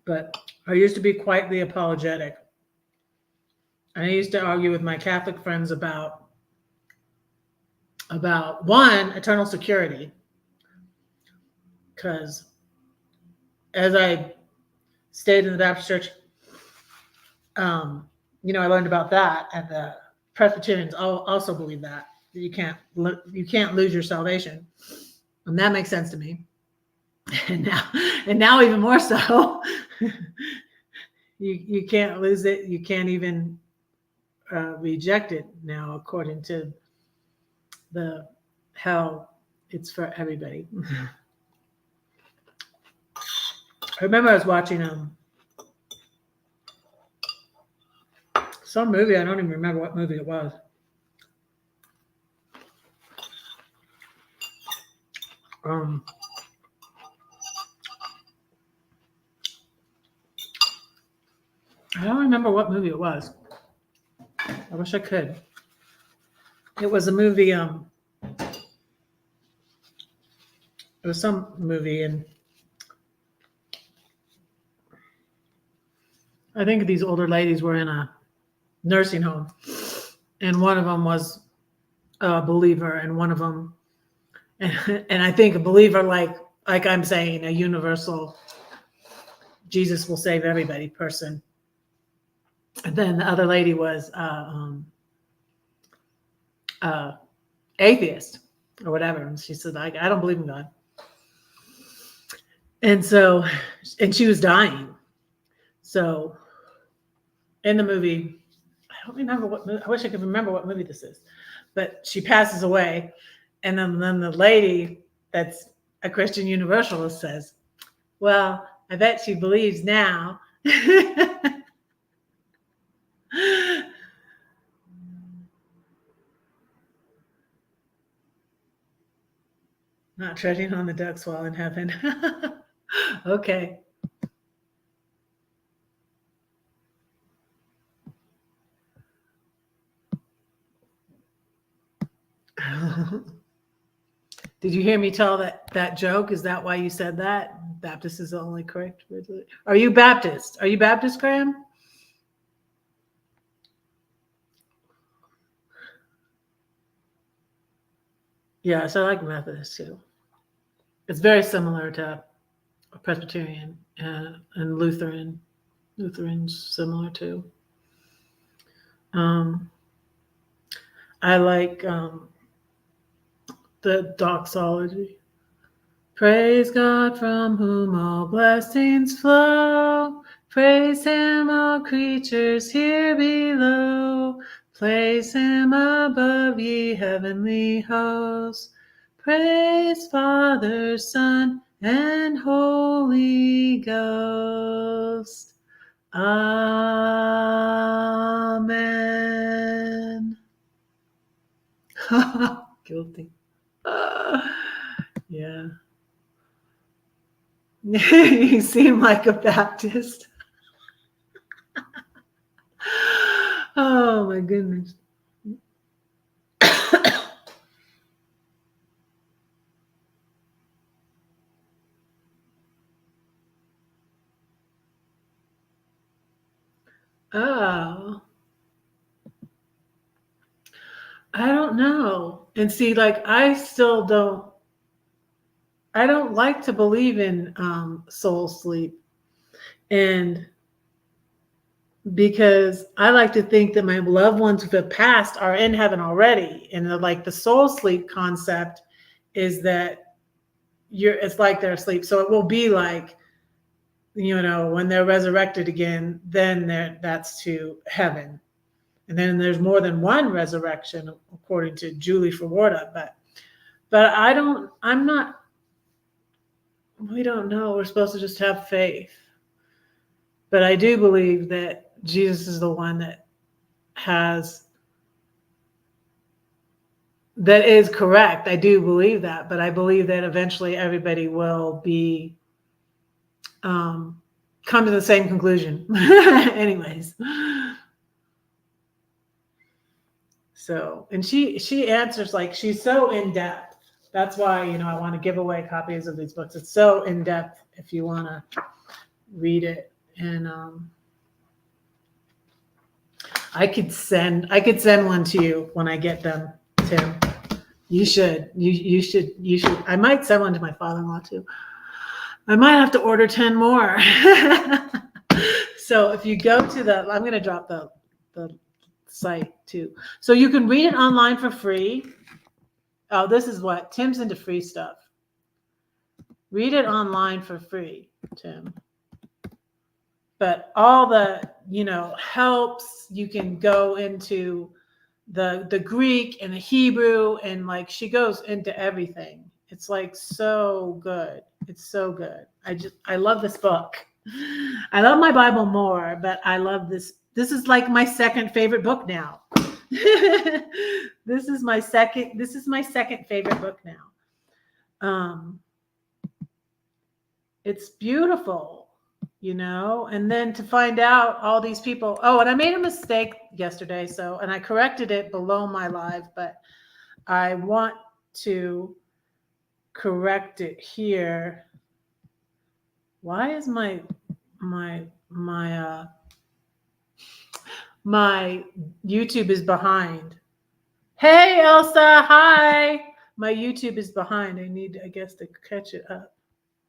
But I used to be quite the apologetic. I used to argue with my Catholic friends about one, eternal security, because as I stayed in the Baptist church, I learned about that, and the Presbyterians also believe that you can't lose your salvation, and that makes sense to me. And now even more so, you can't lose it. You can't even reject it now, according to the hell. It's for everybody. I remember I was watching some movie. I don't even remember what movie it was. I don't remember what movie it was. I wish I could. It was a movie. It was some movie, and I think these older ladies were in a nursing home, and one of them was a believer, and one of them, and I think a believer, like I'm saying, a universal Jesus will save everybody person. And then the other lady was atheist or whatever, and she said, I don't believe in God. And she was dying. So in the movie, I don't remember what movie, I wish I could remember what movie this is, but she passes away. And then the lady that's a Christian universalist says, well, I bet she believes now. Not treading on the ducks while in heaven. Okay. Did you hear me tell that joke? Is that why you said that? Baptist is the only correct word. Are you Baptist? Are you Baptist, Graham? Yes, I like Methodist too. It's very similar to Presbyterian and Lutheran. Lutheran's similar too. I like the doxology. Praise God from whom all blessings flow. Praise him, all creatures here below. Praise him above, ye heavenly hosts. Praise Father, Son, and Holy Ghost. Amen. Guilty. Yeah. You seem like a Baptist. Oh my goodness. Oh, I don't know. And see, like, I don't like to believe in soul sleep. And because I like to think that my loved ones who have passed are in heaven already. And like the soul sleep concept is that it's like they're asleep. So it will be like, when they're resurrected again, then that's to heaven. And then there's more than one resurrection, according to Julie Fawarda. But we don't know. We're supposed to just have faith. But I do believe that Jesus is the one that is correct. I do believe that, but I believe that eventually everybody will be come to the same conclusion. Anyways. So, and she answers, like, she's so in depth. That's why, I want to give away copies of these books. It's so in depth if you want to read it. And I could send one to you when I get them, Tim. You should. You should. I might send one to my father-in-law too. I might have to order 10 more. So if you go to I'm going to drop the site too. So you can read it online for free. Oh, this is what Tim's into free stuff. Read it online for free, Tim. But all the, helps, you can go into the Greek and the Hebrew, and like she goes into everything. It's like so good. It's so good. I love this book. I love my Bible more, but I love this. This is like my second favorite book now. This is my second favorite book now. It's beautiful, and then to find out all these people. Oh, and I made a mistake yesterday. And I corrected it below my live, but I want to correct it here. Why is my YouTube is behind? Hey, Elsa, hi. My YouTube is behind. I need, I guess, to catch it up.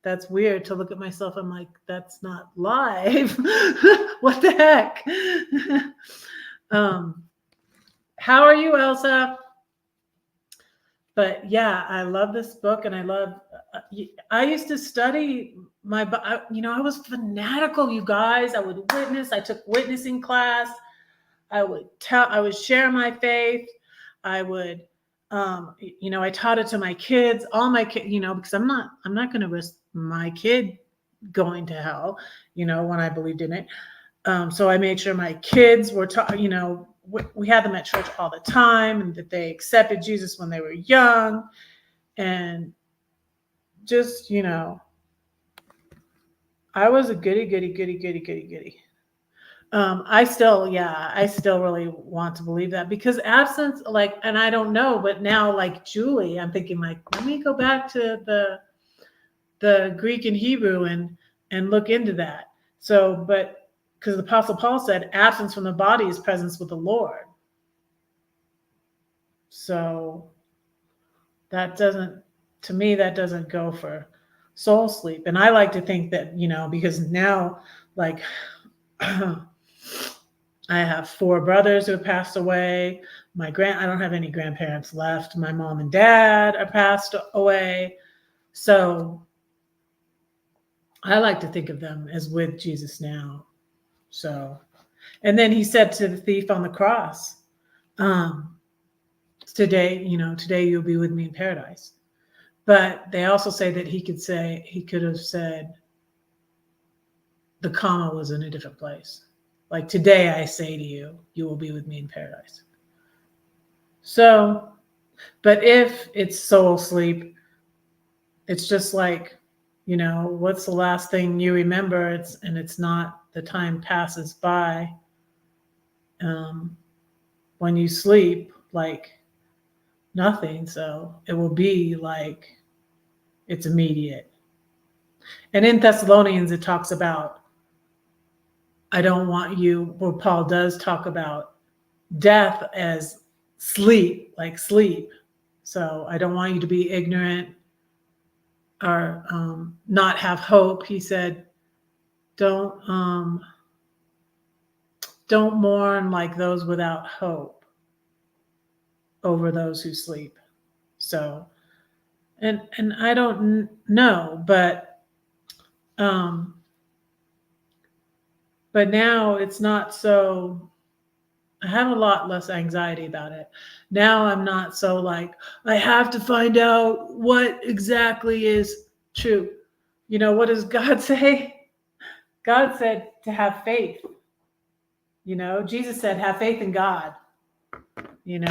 That's weird to look at myself. I'm like, that's not live. What the heck? How are you, Elsa? But yeah, I love this book, and I used to study I was fanatical, you guys. I would witness. I took witnessing class. I would share my faith. I would, I taught it to my kids, all my kids, because I'm not going to risk my kid going to hell, when I believed in it. So I made sure my kids were taught, we had them at church all the time, and that they accepted Jesus when they were young. And just, I was a goody. I still really want to believe that, because absence, like, and I don't know, but now, like Julie, I'm thinking, like, let me go back to the Greek and Hebrew and look into that. So, but because the Apostle Paul said absence from the body is presence with the Lord. So that doesn't go for soul sleep. And I like to think that, because now, like, I have 4 brothers who have passed away. I don't have any grandparents left. My mom and dad are passed away. So I like to think of them as with Jesus now. So, and then he said to the thief on the cross, today you'll be with me in paradise. But they also say that he could have said the comma was in a different place. Like, today I say to you, you will be with me in paradise. So, but if it's soul sleep, it's just like, what's the last thing you remember? It's not the time passes by when you sleep, like nothing. So it will be like it's immediate. And in Thessalonians, it talks about, I don't want you, where Paul does talk about death as sleep, like sleep. So I don't want you to be ignorant or not have hope. He said, don't mourn like those without hope over those who sleep. So, and I don't know, but now it's not so. I have a lot less anxiety about it. Now I'm not so like, I have to find out what exactly is true. What does God say? God said to have faith. Jesus said, have faith in God. You've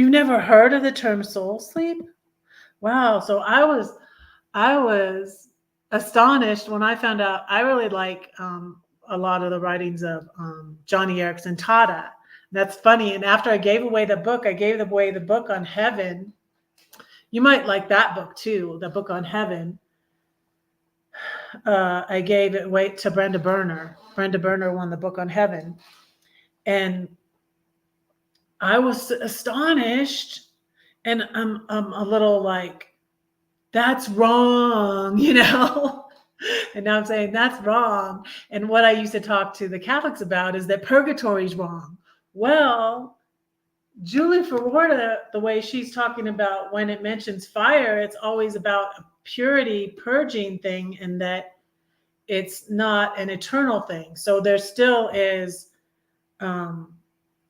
never heard of the term soul sleep? Wow. So I was astonished when I found out. I really like a lot of the writings of Johnny Erickson Tada. That's funny. And after I gave away the book, I gave away the book on heaven. You might like that book too, the book on heaven. I gave it away to Brenda Berner. Brenda Berner won the book on heaven. And I was astonished. And I'm a little like, that's wrong, And now I'm saying that's wrong. And what I used to talk to the Catholics about is that purgatory is wrong. Well, Julie Ferrorda, the way she's talking about when it mentions fire, it's always about a purity purging thing, and that it's not an eternal thing. So there still is,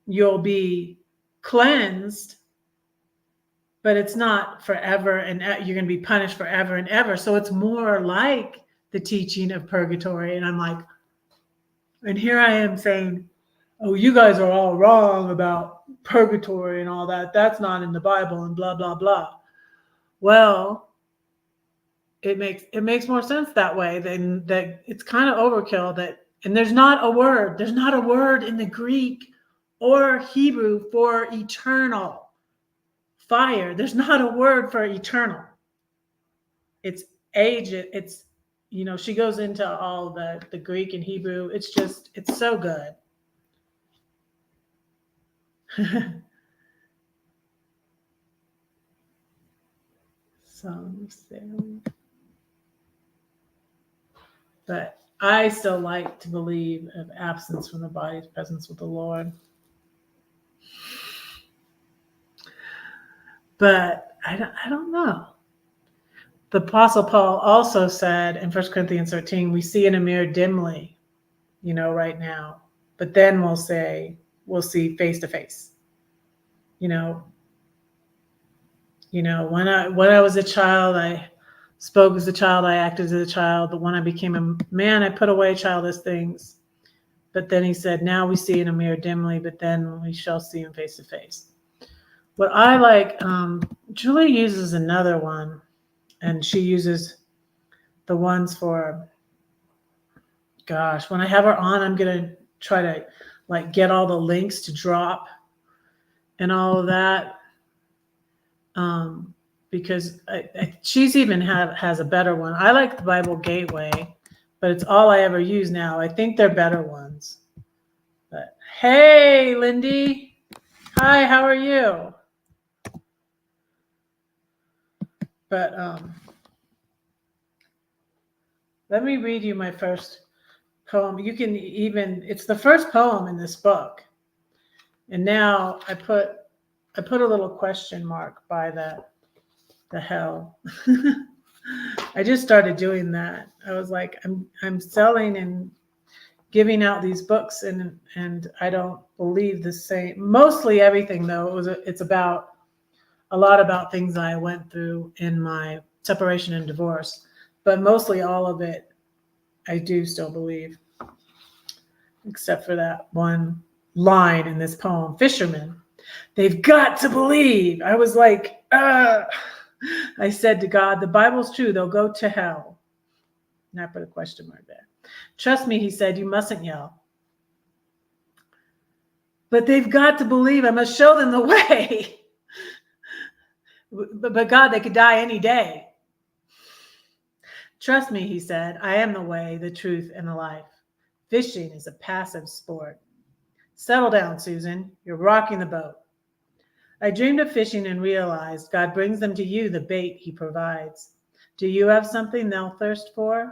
you'll be cleansed, but it's not forever, and you're going to be punished forever and ever. So it's more like the teaching of purgatory. And I'm like, and here I am saying, oh, you guys are all wrong about purgatory and all that. That's not in the Bible and blah, blah, blah. Well, it makes more sense that way than that. It's kind of overkill that, and there's not a word in the Greek or Hebrew for eternal fire. There's not a word for eternal. It's age. It's, she goes into all the Greek and Hebrew. It's so good. But I still like to believe of absence from the body's presence with the Lord. But I don't know. The Apostle Paul also said in 1 Corinthians 13, we see in a mirror dimly, right now. But then we'll see face to face. When I was a child, I spoke as a child, I acted as a child. But when I became a man, I put away childish things. But then he said, now we see in a mirror dimly, but then we shall see him face to face. What I like, Julie uses another one, and she uses the ones for, gosh, when I have her on, I'm going to try to get all the links to drop and all of that. Because she's even has a better one. I like the Bible Gateway, but it's all I ever use now. I think they're better ones. But hey, Lindy. Hi, how are you? But let me read you my first poem. It's the first poem in this book. And now I put a little question mark by that. the hell. I just started doing that. I was like, I'm selling and giving out these books, and I don't believe the same. Mostly everything though, it's about a lot about things I went through in my separation and divorce, but mostly all of it I do still believe, except for that one line in this poem, Fisherman. They've got to believe. I was like, I said to God, the Bible's true. They'll go to hell. And I put a question mark there. Trust me, he said, you mustn't yell. But they've got to believe. I must show them the way. But God, they could die any day. Trust me, he said, I am the way, the truth, and the life. Fishing is a passive sport. Settle down, Susan. You're rocking the boat. I dreamed of fishing and realized God brings them to you, the bait he provides. Do you have something they'll thirst for?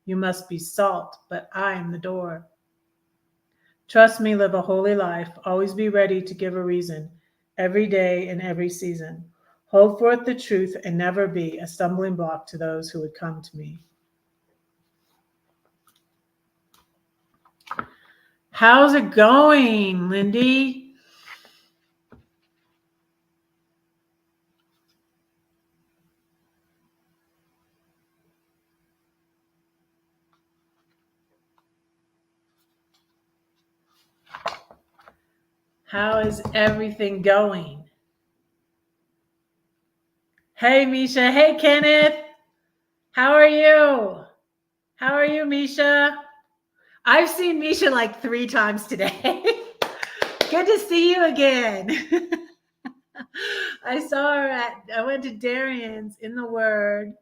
You must be salt, but I am the door. Trust me, live a holy life. Always be ready to give a reason, every day and every season. Hold forth the truth and never be a stumbling block to those who would come to me. How's it going, Lindy? How is everything going? Hey, Misha. Hey, Kenneth. How are you? How are you, Misha? I've seen Misha like 3 times today. Good to see you again. I saw her I went to Darian's in the Word,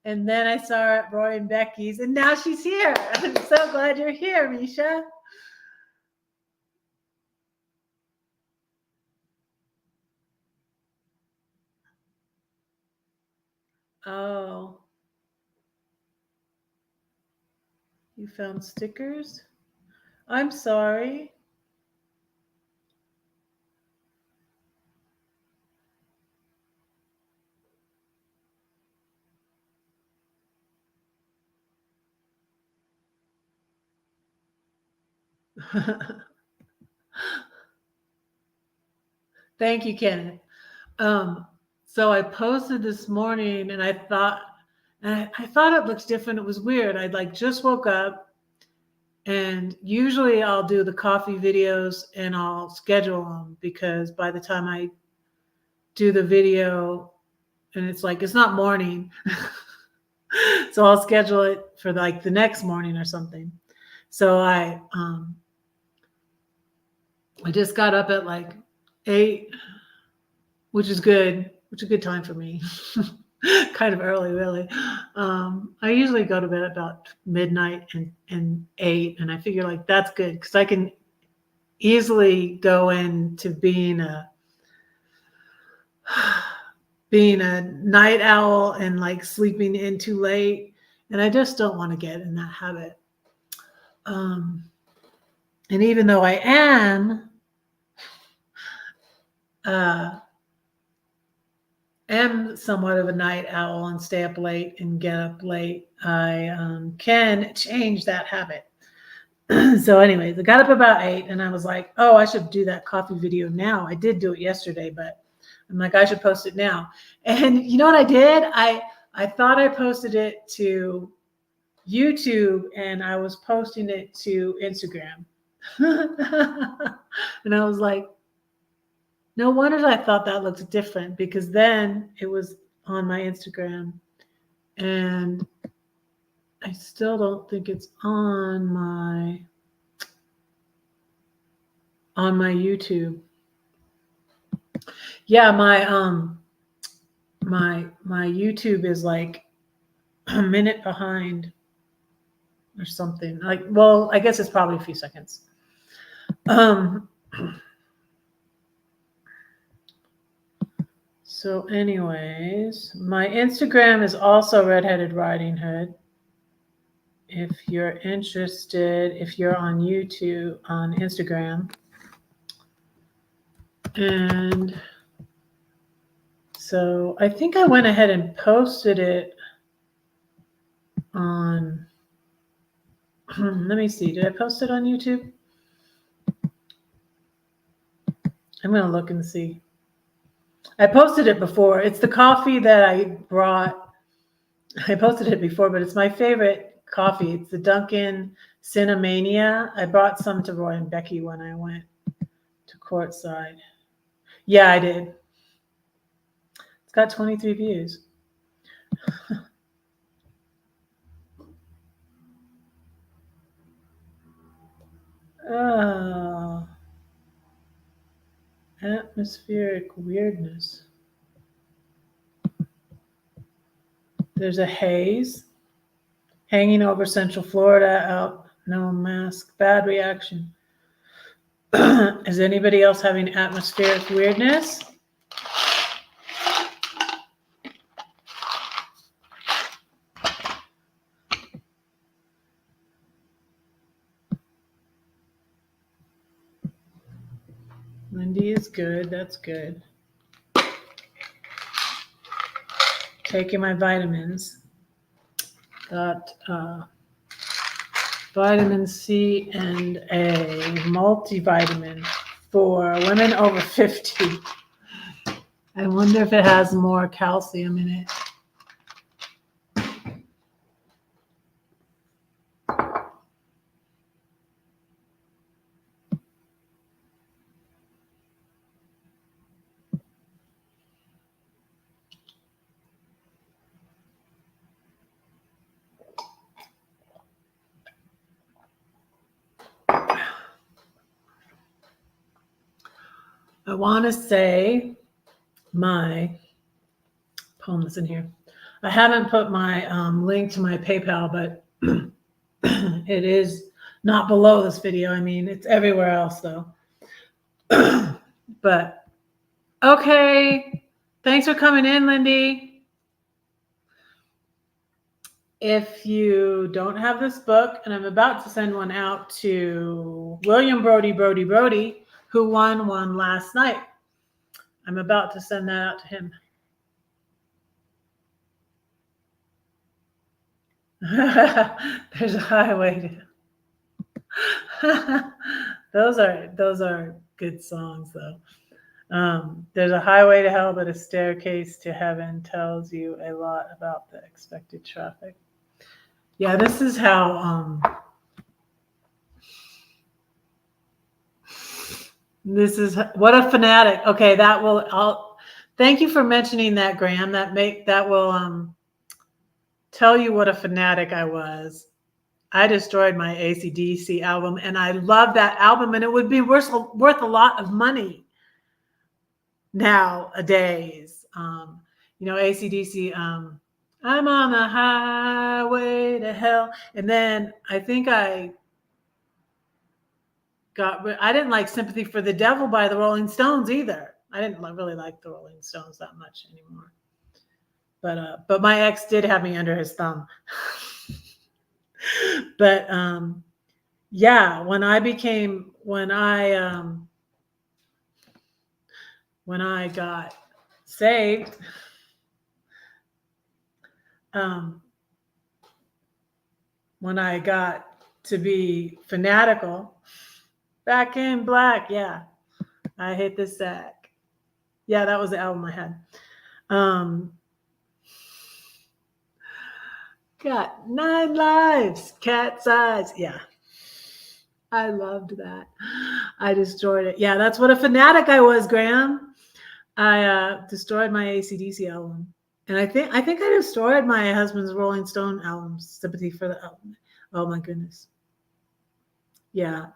and then I saw her at Roy and Becky's, and now she's here. I'm so glad you're here, Misha. Oh. You found stickers? I'm sorry. Thank you, Kenneth. So I posted this morning, and I thought it looks different. It was weird. I like just woke up, and usually I'll do the coffee videos and I'll schedule them, because by the time I do the video, and it's like, it's not morning. So I'll schedule it for like the next morning or something. So I just got up at like 8, which is good, which is a good time for me. Kind of early, really. I usually go to bed about midnight and 8, and I figure like that's good, because I can easily go into being a night owl and like sleeping in too late, and I just don't want to get in that habit. And even though I am somewhat of a night owl and stay up late and get up late, I can change that habit. So anyways, I got up about 8, and I was like, oh, I should do that coffee video now. I did do it yesterday, but I'm like, I should post it now. And you know what I did? I thought I posted it to YouTube, and I was posting it to Instagram. And I was like, no wonder I thought that looked different, because then it was on my Instagram, and I still don't think it's on my YouTube. Yeah, my YouTube is like a minute behind or something. Like, well, I guess it's probably a few seconds. So anyways, my Instagram is also Redheaded Riding Hood. If you're interested, if you're on YouTube, on Instagram. And So I think I went ahead and posted it on, let me see, did I post it on YouTube? I'm going to look and see. I posted it before. It's the coffee that I brought. I posted it before, but it's my favorite coffee. It's the Dunkin' Cinnamania. I brought some to Roy and Becky when I went to Courtside. Yeah, I did. It's got 23 views. Oh, atmospheric weirdness. There's a haze hanging over Central Florida out. No mask. Bad reaction. Is anybody else having atmospheric weirdness? Lindy is good. That's good. Taking my vitamins. Got vitamin C and a multivitamin for women over 50. I wonder if it has more calcium in it. I want to say my poem is in here. I haven't put my link to my PayPal, but it is not below this video. I mean, it's everywhere else though. But okay, thanks for coming in, Lindy. If you don't have this book, and I'm about to send one out to William Brody, who won one last night. I'm about to send that out to him. There's a highway to... those are good songs though. There's a highway to hell, but a staircase to heaven tells you a lot about the expected traffic. Yeah, this is how this is what a fanatic. Okay, that will thank you for mentioning that, Graham. That will tell you what a fanatic I was. I destroyed my AC/DC album, and I love that album, and it would be worth a lot of money nowadays. AC/DC, I'm on the highway to hell. And then I think I didn't like Sympathy for the Devil by the Rolling Stones either. I didn't really like the Rolling Stones that much anymore. But my ex did have me under his thumb. But yeah, when I got saved, when I got to be fanatical, Back in Black, yeah, I hit the sack. Yeah, that was the album I had. Got 9 lives, cat's eyes. Yeah, I loved that. I destroyed it. Yeah, that's what a fanatic I was, Graham. I destroyed my AC/DC album. And I think I destroyed my husband's Rolling Stone album, Sympathy for the Album. Oh my goodness. Yeah.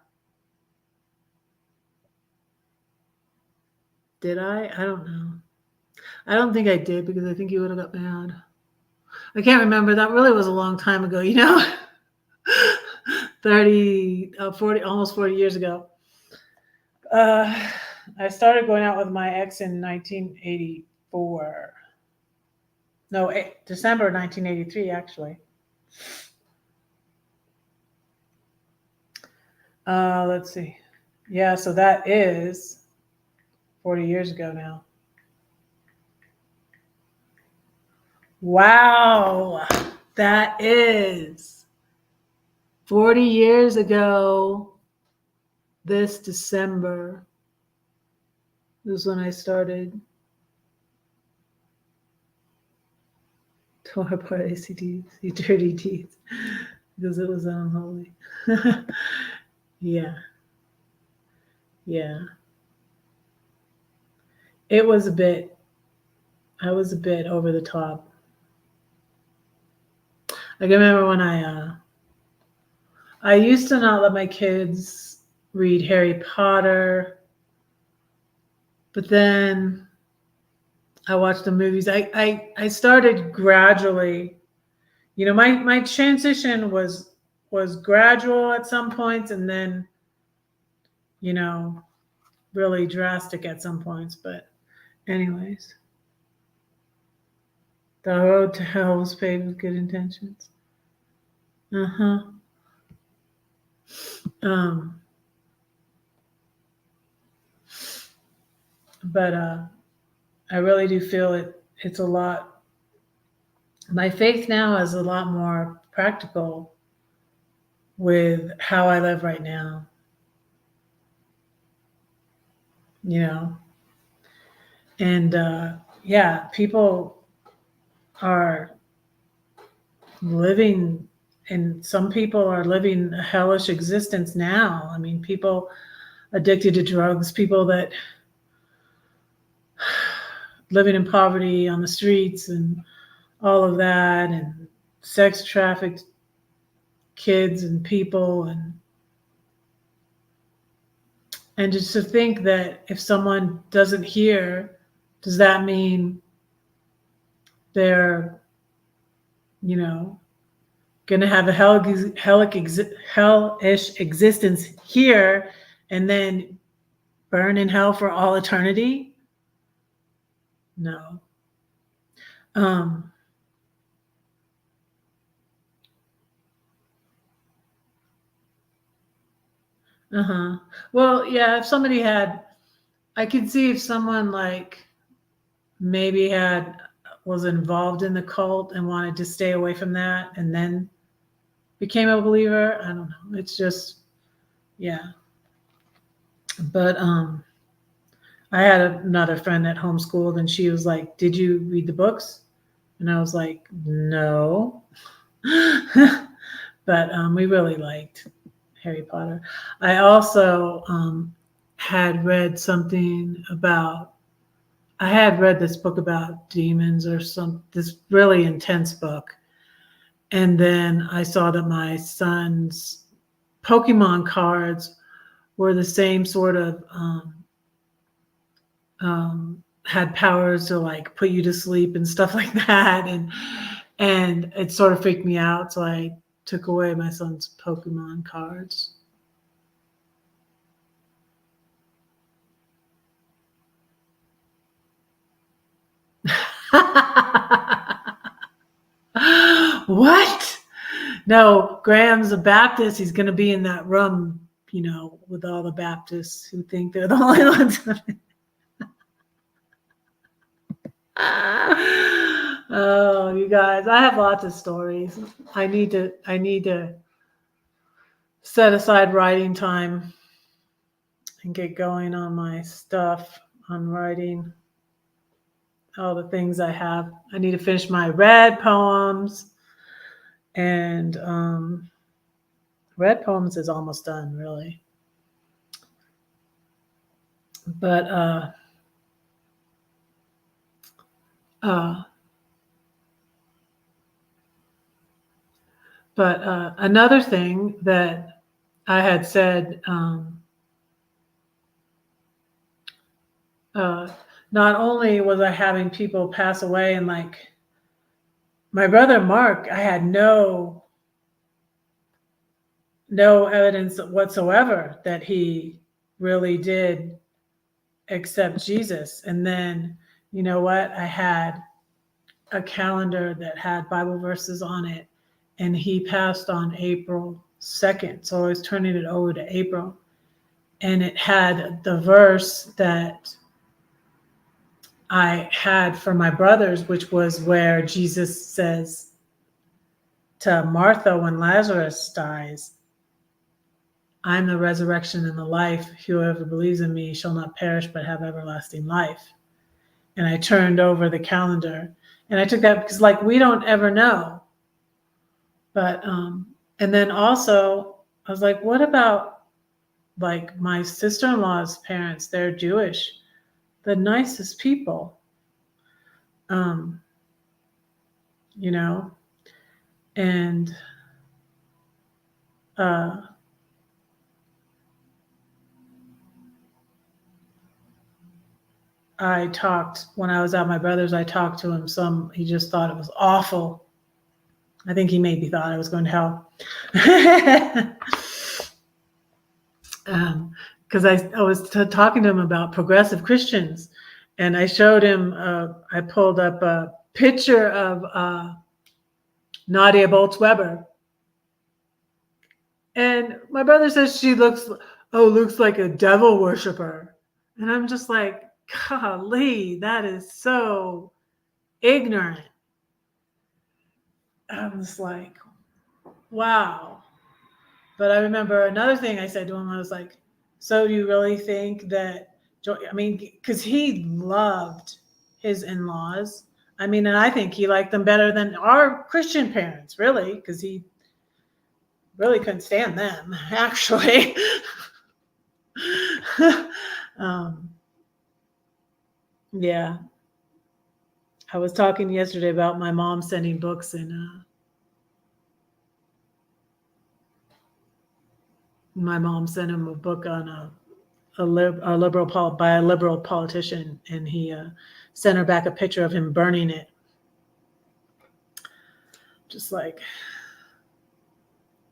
Did I? I don't know. I don't think I did because I think he would have got mad. I can't remember. That really was a long time ago, 40, almost 40 years ago. I started going out with my ex in 1984. No, December 1983, actually. Let's see. Yeah, so that is 40 years ago now. Wow. That is 40 years ago this December. This is when I started tore apart ACDC, Dirty Deeds, because it was unholy. Yeah. Yeah. It was I was a bit over the top. I can remember when I used to not let my kids read Harry Potter, but then I watched the movies. I started gradually, my transition was gradual at some points and then, really drastic at some points. But anyways, the road to hell was paved with good intentions. Uh-huh. Um, but I really do feel it's a lot. My faith now is a lot more practical with how I live right now. And yeah, people are living, and some people are living a hellish existence now. I mean, people addicted to drugs, people that living in poverty on the streets and all of that, and sex trafficked kids and people, and just to think that if someone doesn't hear, does that mean they're, going to have a hellish existence here and then burn in hell for all eternity? No. Um, uh-huh. Well, yeah, if somebody I could see if someone like maybe was involved in the cult and wanted to stay away from that and then became a believer. I don't know. It's just, yeah. But I had another friend that homeschooled and she was like, "Did you read the books?" And I was like, "No." But we really liked Harry Potter. I also had read something about, I had read this book about demons or this really intense book. And then I saw that my son's Pokemon cards were the same sort of, had powers to like put you to sleep and stuff like that. And it sort of freaked me out. So I took away my son's Pokemon cards. What? No, Graham's a Baptist. He's going to be in that room, with all the Baptists who think they're the only ones. Oh, you guys, I have lots of stories. I need to set aside writing time and get going on my stuff on writing all the things I have. I need to finish my Red poems, and Red poems is almost done, really. But another thing that I had said, not only was I having people pass away, and like my brother Mark, I had no evidence whatsoever that he really did accept Jesus. And then, you know what? I had a calendar that had Bible verses on it, and he passed on April 2nd. So I was turning it over to April, and it had the verse that I had for my brothers, which was where Jesus says to Martha when Lazarus dies, I'm the resurrection and the life. Whoever believes in me shall not perish but have everlasting life. And I turned over the calendar and I took that because like we don't ever know. But and then also I was like, what about like my sister-in-law's parents? They're Jewish, the nicest people. You know, and I talked when I was at my brother's, I talked to him some, he just thought it was awful. I think he maybe thought I was going to hell. Because I was talking to him about progressive Christians, and I showed him, I pulled up a picture of Nadia Bolz-Weber. And my brother says she looks like a devil worshiper. And I'm just like, golly, that is so ignorant. I'm just like, wow. But I remember another thing I said to him, I was like, so do you really think that, I mean, because he loved his in-laws. I mean, and I think he liked them better than our Christian parents, really, because he really couldn't stand them, actually. Yeah. I was talking yesterday about my mom sending books, and my mom sent him a book on a liberal politician, and he sent her back a picture of him burning it. Just like,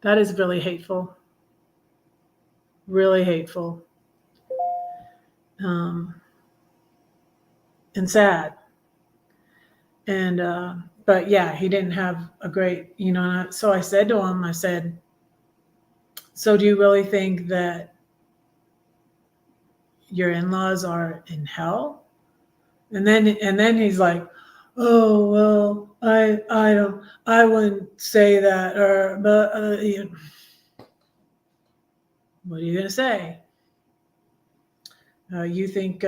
that is really hateful. Really hateful. And sad. And but yeah, he didn't have a great, so I said to him, I said, so do you really think that your in-laws are in hell? And then he's like, oh well, I wouldn't say that, or but what are you gonna say? You think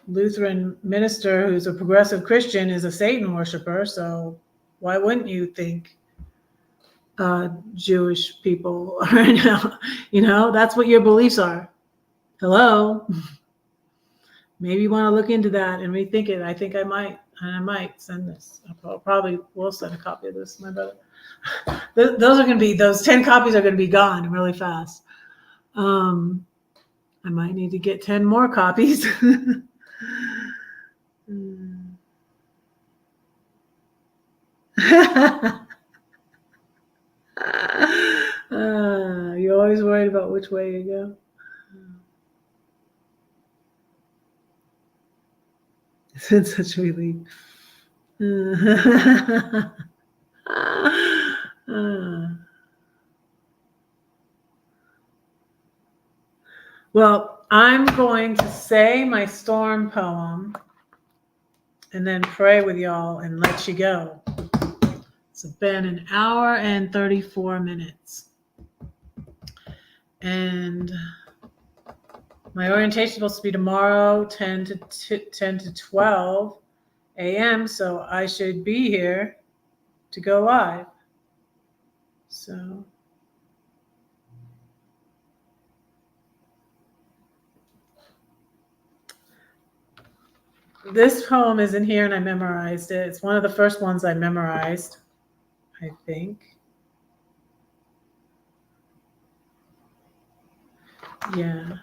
Lutheran minister who's a progressive Christian is a Satan worshiper, so why wouldn't you think Jewish people are that's what your beliefs are. Hello. Maybe you want to look into that and rethink it. I think I might send this. I probably will send a copy of this to my brother. Those 10 copies are going to be gone really fast. I might need to get 10 more copies. You're always worried about which way you go. It's been such a relief. Well, I'm going to say my storm poem and then pray with y'all and let you go. It's been an hour and 34 minutes. And my orientation is supposed to be tomorrow, 10 to 12 a.m. So I should be here to go live. So this poem is in here and I memorized it. It's one of the first ones I memorized, I think. Yeah.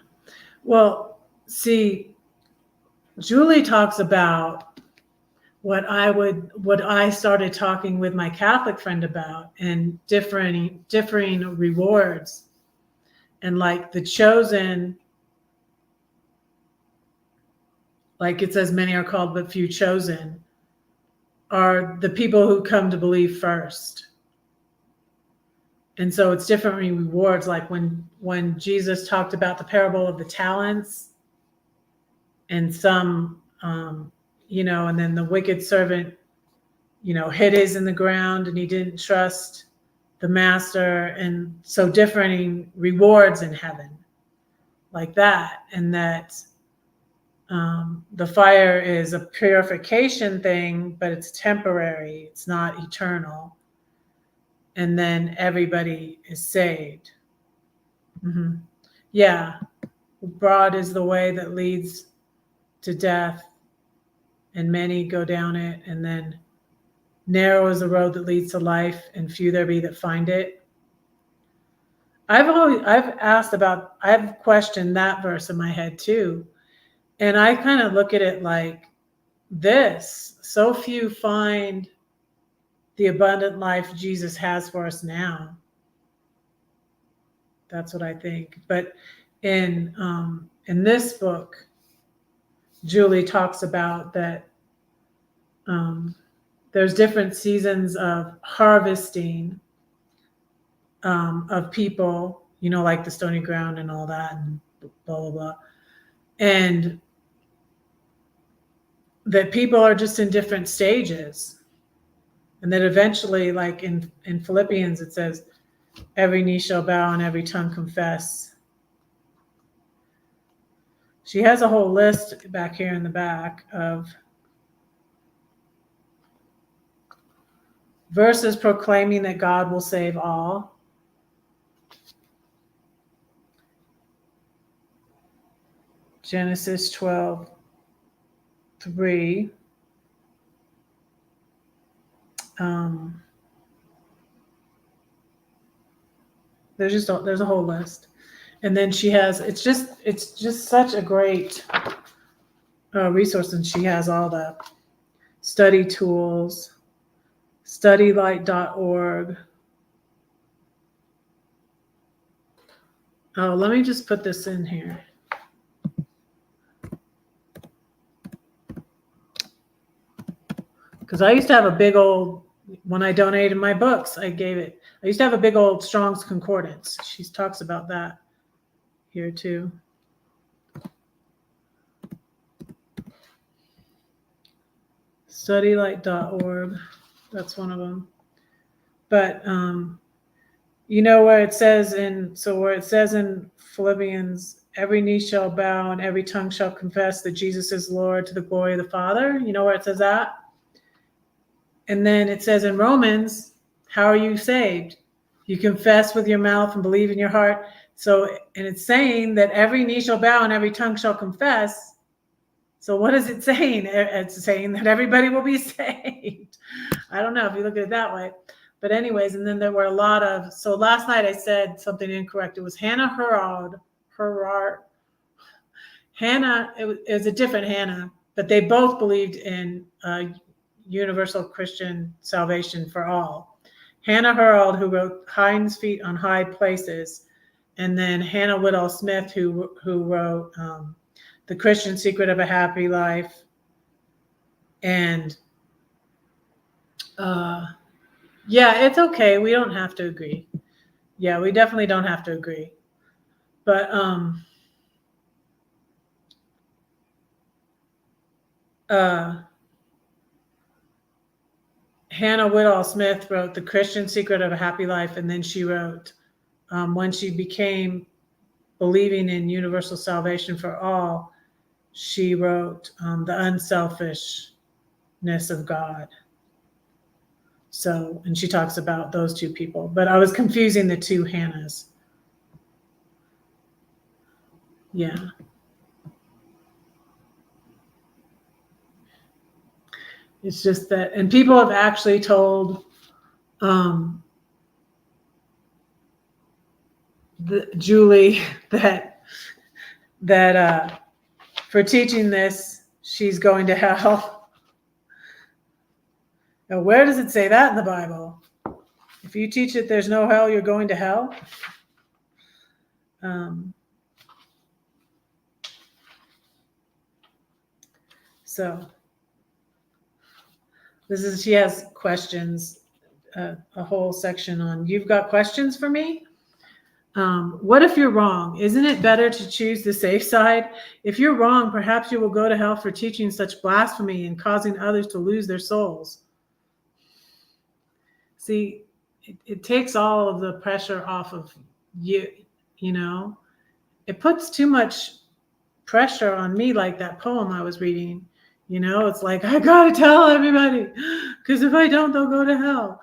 Well, see, Julie talks about what I started talking with my Catholic friend about, and differing rewards, and like the chosen, like it says, many are called but few chosen, are the people who come to believe first. And so it's different rewards. Like when Jesus talked about the parable of the talents, and some And then the wicked servant, hid his in the ground and he didn't trust the master. And so differing rewards in heaven like that. And that the fire is a purification thing, but it's temporary. It's not eternal. And then everybody is saved. Mm-hmm. Yeah. Broad is the way that leads to death, and many go down it. And then narrow is the road that leads to life, and few there be that find it. I've questioned that verse in my head too. And I kind of look at it like this: so few find the abundant life Jesus has for us now. That's what I think. But in this book, Julie talks about that there's different seasons of harvesting of people, like the stony ground and all that, and blah, blah, blah. And that people are just in different stages. And that eventually, like in Philippians, it says, every knee shall bow and every tongue confess. She has a whole list back here in the back of verses proclaiming that God will save all. Genesis 12:3. There's a whole list. And then she has, it's just such a great resource. And she has all the study tools, studylight.org. Oh, let me just put this in here. Because I used to have a big old, when I donated my books, I used to have a big old Strong's Concordance. She talks about that here too. Studylight.org. That's one of them. But, where it says in Philippians, every knee shall bow and every tongue shall confess that Jesus is Lord to the glory of the Father. You know where it says that? And then it says in Romans, how are you saved? You confess with your mouth and believe in your heart. So, and it's saying that every knee shall bow and every tongue shall confess. So what is it saying? It's saying that everybody will be saved. I don't know if you look at it that way. But anyways, and then there were a lot of, so last night I said something incorrect. It was Hannah Herod. Hannah, it was a different Hannah, but they both believed in universal Christian salvation for all. Hannah Herald, who wrote Hinds Feet on High Places, and then Hannah Whitall Smith, who wrote The Christian Secret of a Happy Life. And yeah, it's okay. We don't have to agree. Yeah, we definitely don't have to agree. But Hannah Whitall Smith wrote The Christian Secret of a Happy Life, and then she wrote, when she became believing in universal salvation for all, she wrote The Unselfishness of God. So, and she talks about those two people, but I was confusing the two Hannahs. Yeah. It's just that, and people have actually told Julie that for teaching this, she's going to hell. Now, where does it say that in the Bible? If you teach that there's no hell, you're going to hell. So she has questions, a whole section on, you've got questions for me? What if you're wrong? Isn't it better to choose the safe side? If you're wrong, perhaps you will go to hell for teaching such blasphemy and causing others to lose their souls. See, it takes all of the pressure off of you, you know? It puts too much pressure on me, like that poem I was reading. You know, it's like, I gotta tell everybody, because if I don't, they'll go to hell.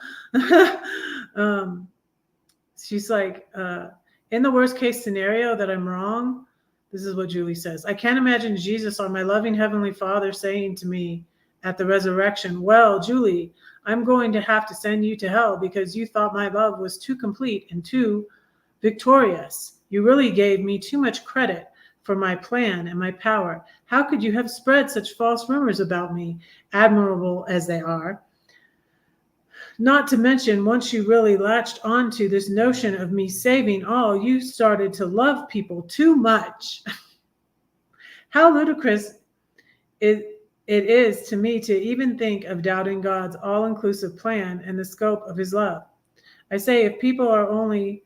She's like, in the worst case scenario that I'm wrong, this is what Julie says. I can't imagine Jesus or my loving Heavenly Father saying to me at the resurrection, well, Julie, I'm going to have to send you to hell because you thought my love was too complete and too victorious. You really gave me too much credit for my plan and my power. How could you have spread such false rumors about me, admirable as they are? Not to mention, once you really latched onto this notion of me saving all, you started to love people too much. How ludicrous it is to me to even think of doubting God's all-inclusive plan and the scope of his love. I say, if people are only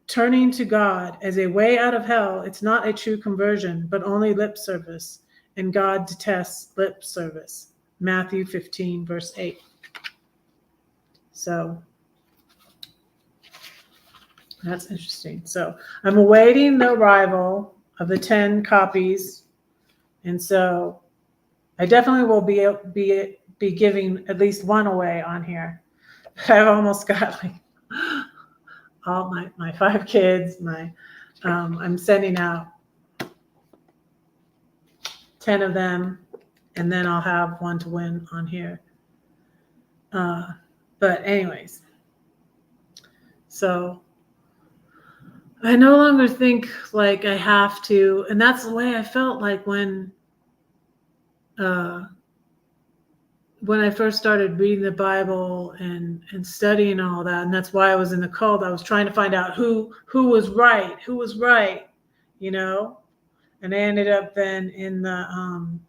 turning to God as a way out of hell, it's not a true conversion, but only lip service. And God detests lip service. Matthew 15, verse 8. So that's interesting. So I'm awaiting the arrival of the 10 copies. And so I definitely will be giving at least one away on here. I've almost got like all my 5 kids, I'm sending out 10 of them, and then I'll have one to win on here. But anyways, so I no longer think like I have to, and that's the way I felt like when I first started reading the Bible and studying all that, and that's why I was in the cult. I was trying to find out who was right, you know, and I ended up then in the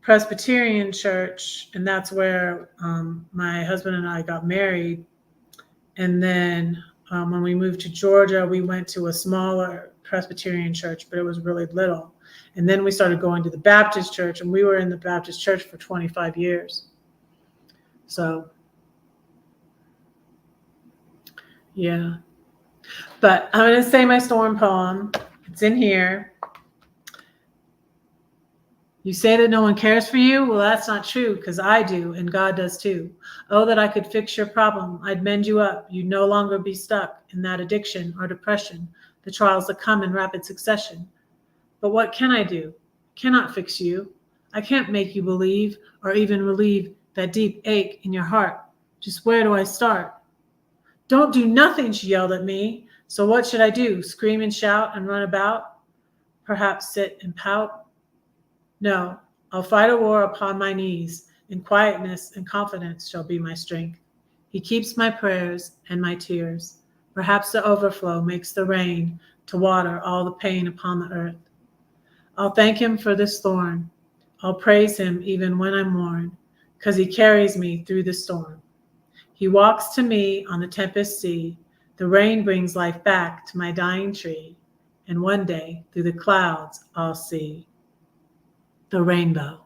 Presbyterian church, and that's where my husband and I got married. And then when we moved to Georgia, we went to a smaller Presbyterian church, but it was really little. And then we started going to the Baptist church, and we were in the Baptist church for 25 years. So, yeah. But I'm going to say my storm poem. It's in here. You say that no one cares for you? Well, that's not true, because I do, and God does too. Oh, that I could fix your problem. I'd mend you up. You'd no longer be stuck in that addiction or depression, the trials that come in rapid succession. But what can I do? Cannot fix you. I can't make you believe or even relieve that deep ache in your heart. Just where do I start? Don't do nothing, she yelled at me. So what should I do? Scream and shout and run about? Perhaps sit and pout? No, I'll fight a war upon my knees, and quietness and confidence shall be my strength. He keeps my prayers and my tears. Perhaps the overflow makes the rain to water all the pain upon the earth. I'll thank him for this thorn. I'll praise him even when I'm worn, 'cause he carries me through the storm. He walks to me on the tempest sea. The rain brings life back to my dying tree. And one day through the clouds I'll see the rainbow.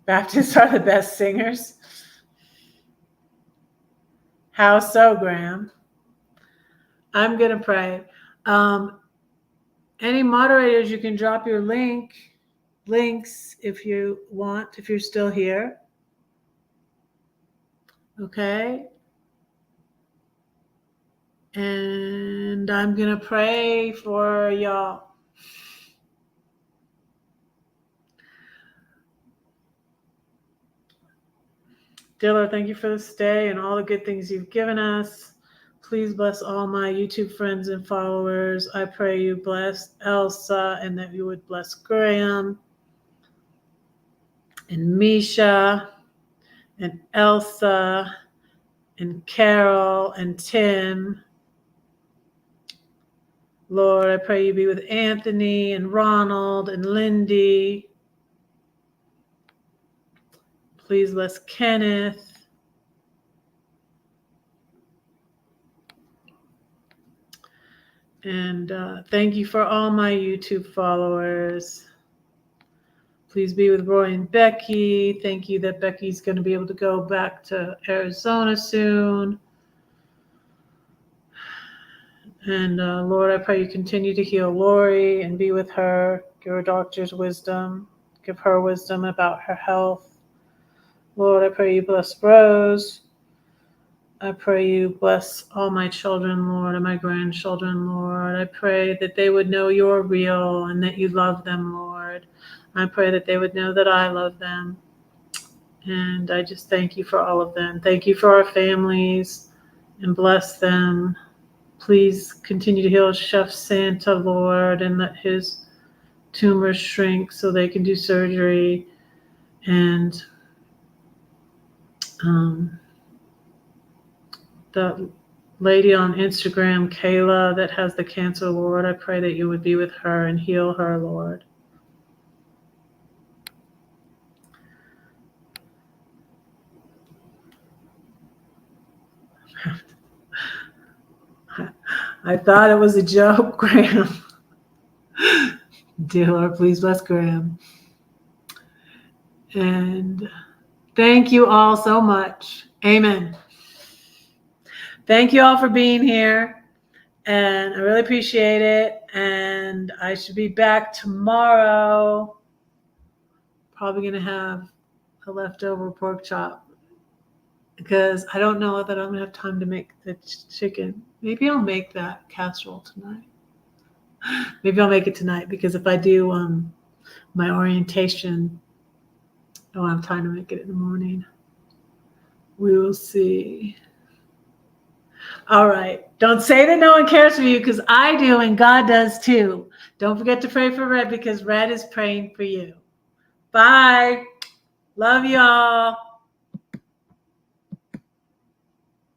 Baptists are the best singers. How so, Graham? I'm going to pray. Any moderators, you can drop your links if you want, if you're still here. Okay. And I'm going to pray for y'all. Dear Lord, thank you for this day and all the good things you've given us. Please bless all my YouTube friends and followers. I pray you bless Elsa and that you would bless Graham and Misha and Elsa and Carol and Tim. Lord, I pray you be with Anthony and Ronald and Lindy. Please bless Kenneth. And thank you for all my YouTube followers. Please be with Roy and Becky. Thank you that Becky's going to be able to go back to Arizona soon. And Lord, I pray you continue to heal Lori and be with her. Give her doctor's wisdom. Give her wisdom about her health. Lord, I pray you bless Rose. I pray you bless all my children, Lord, and my grandchildren, Lord. I pray that they would know you're real and that you love them, Lord. I pray that they would know that I love them. And I just thank you for all of them. Thank you for our families and bless them. Please continue to heal Chef Santa, Lord, and let his tumors shrink so they can do surgery. And the lady on Instagram, Kayla, that has the cancer, Lord, I pray that you would be with her and heal her, Lord. I thought it was a joke, Graham. Dear Lord, please bless Graham. And thank you all so much. Amen. Thank you all for being here. And I really appreciate it. And I should be back tomorrow. Probably going to have a leftover pork chop because I don't know that I'm going to have time to make the chicken. Maybe I'll make that casserole tonight. Maybe I'll make it tonight because if I do my orientation, I won't have time to make it in the morning. We will see. All right. Don't say that no one cares for you because I do and God does too. Don't forget to pray for Red because Red is praying for you. Bye. Love y'all.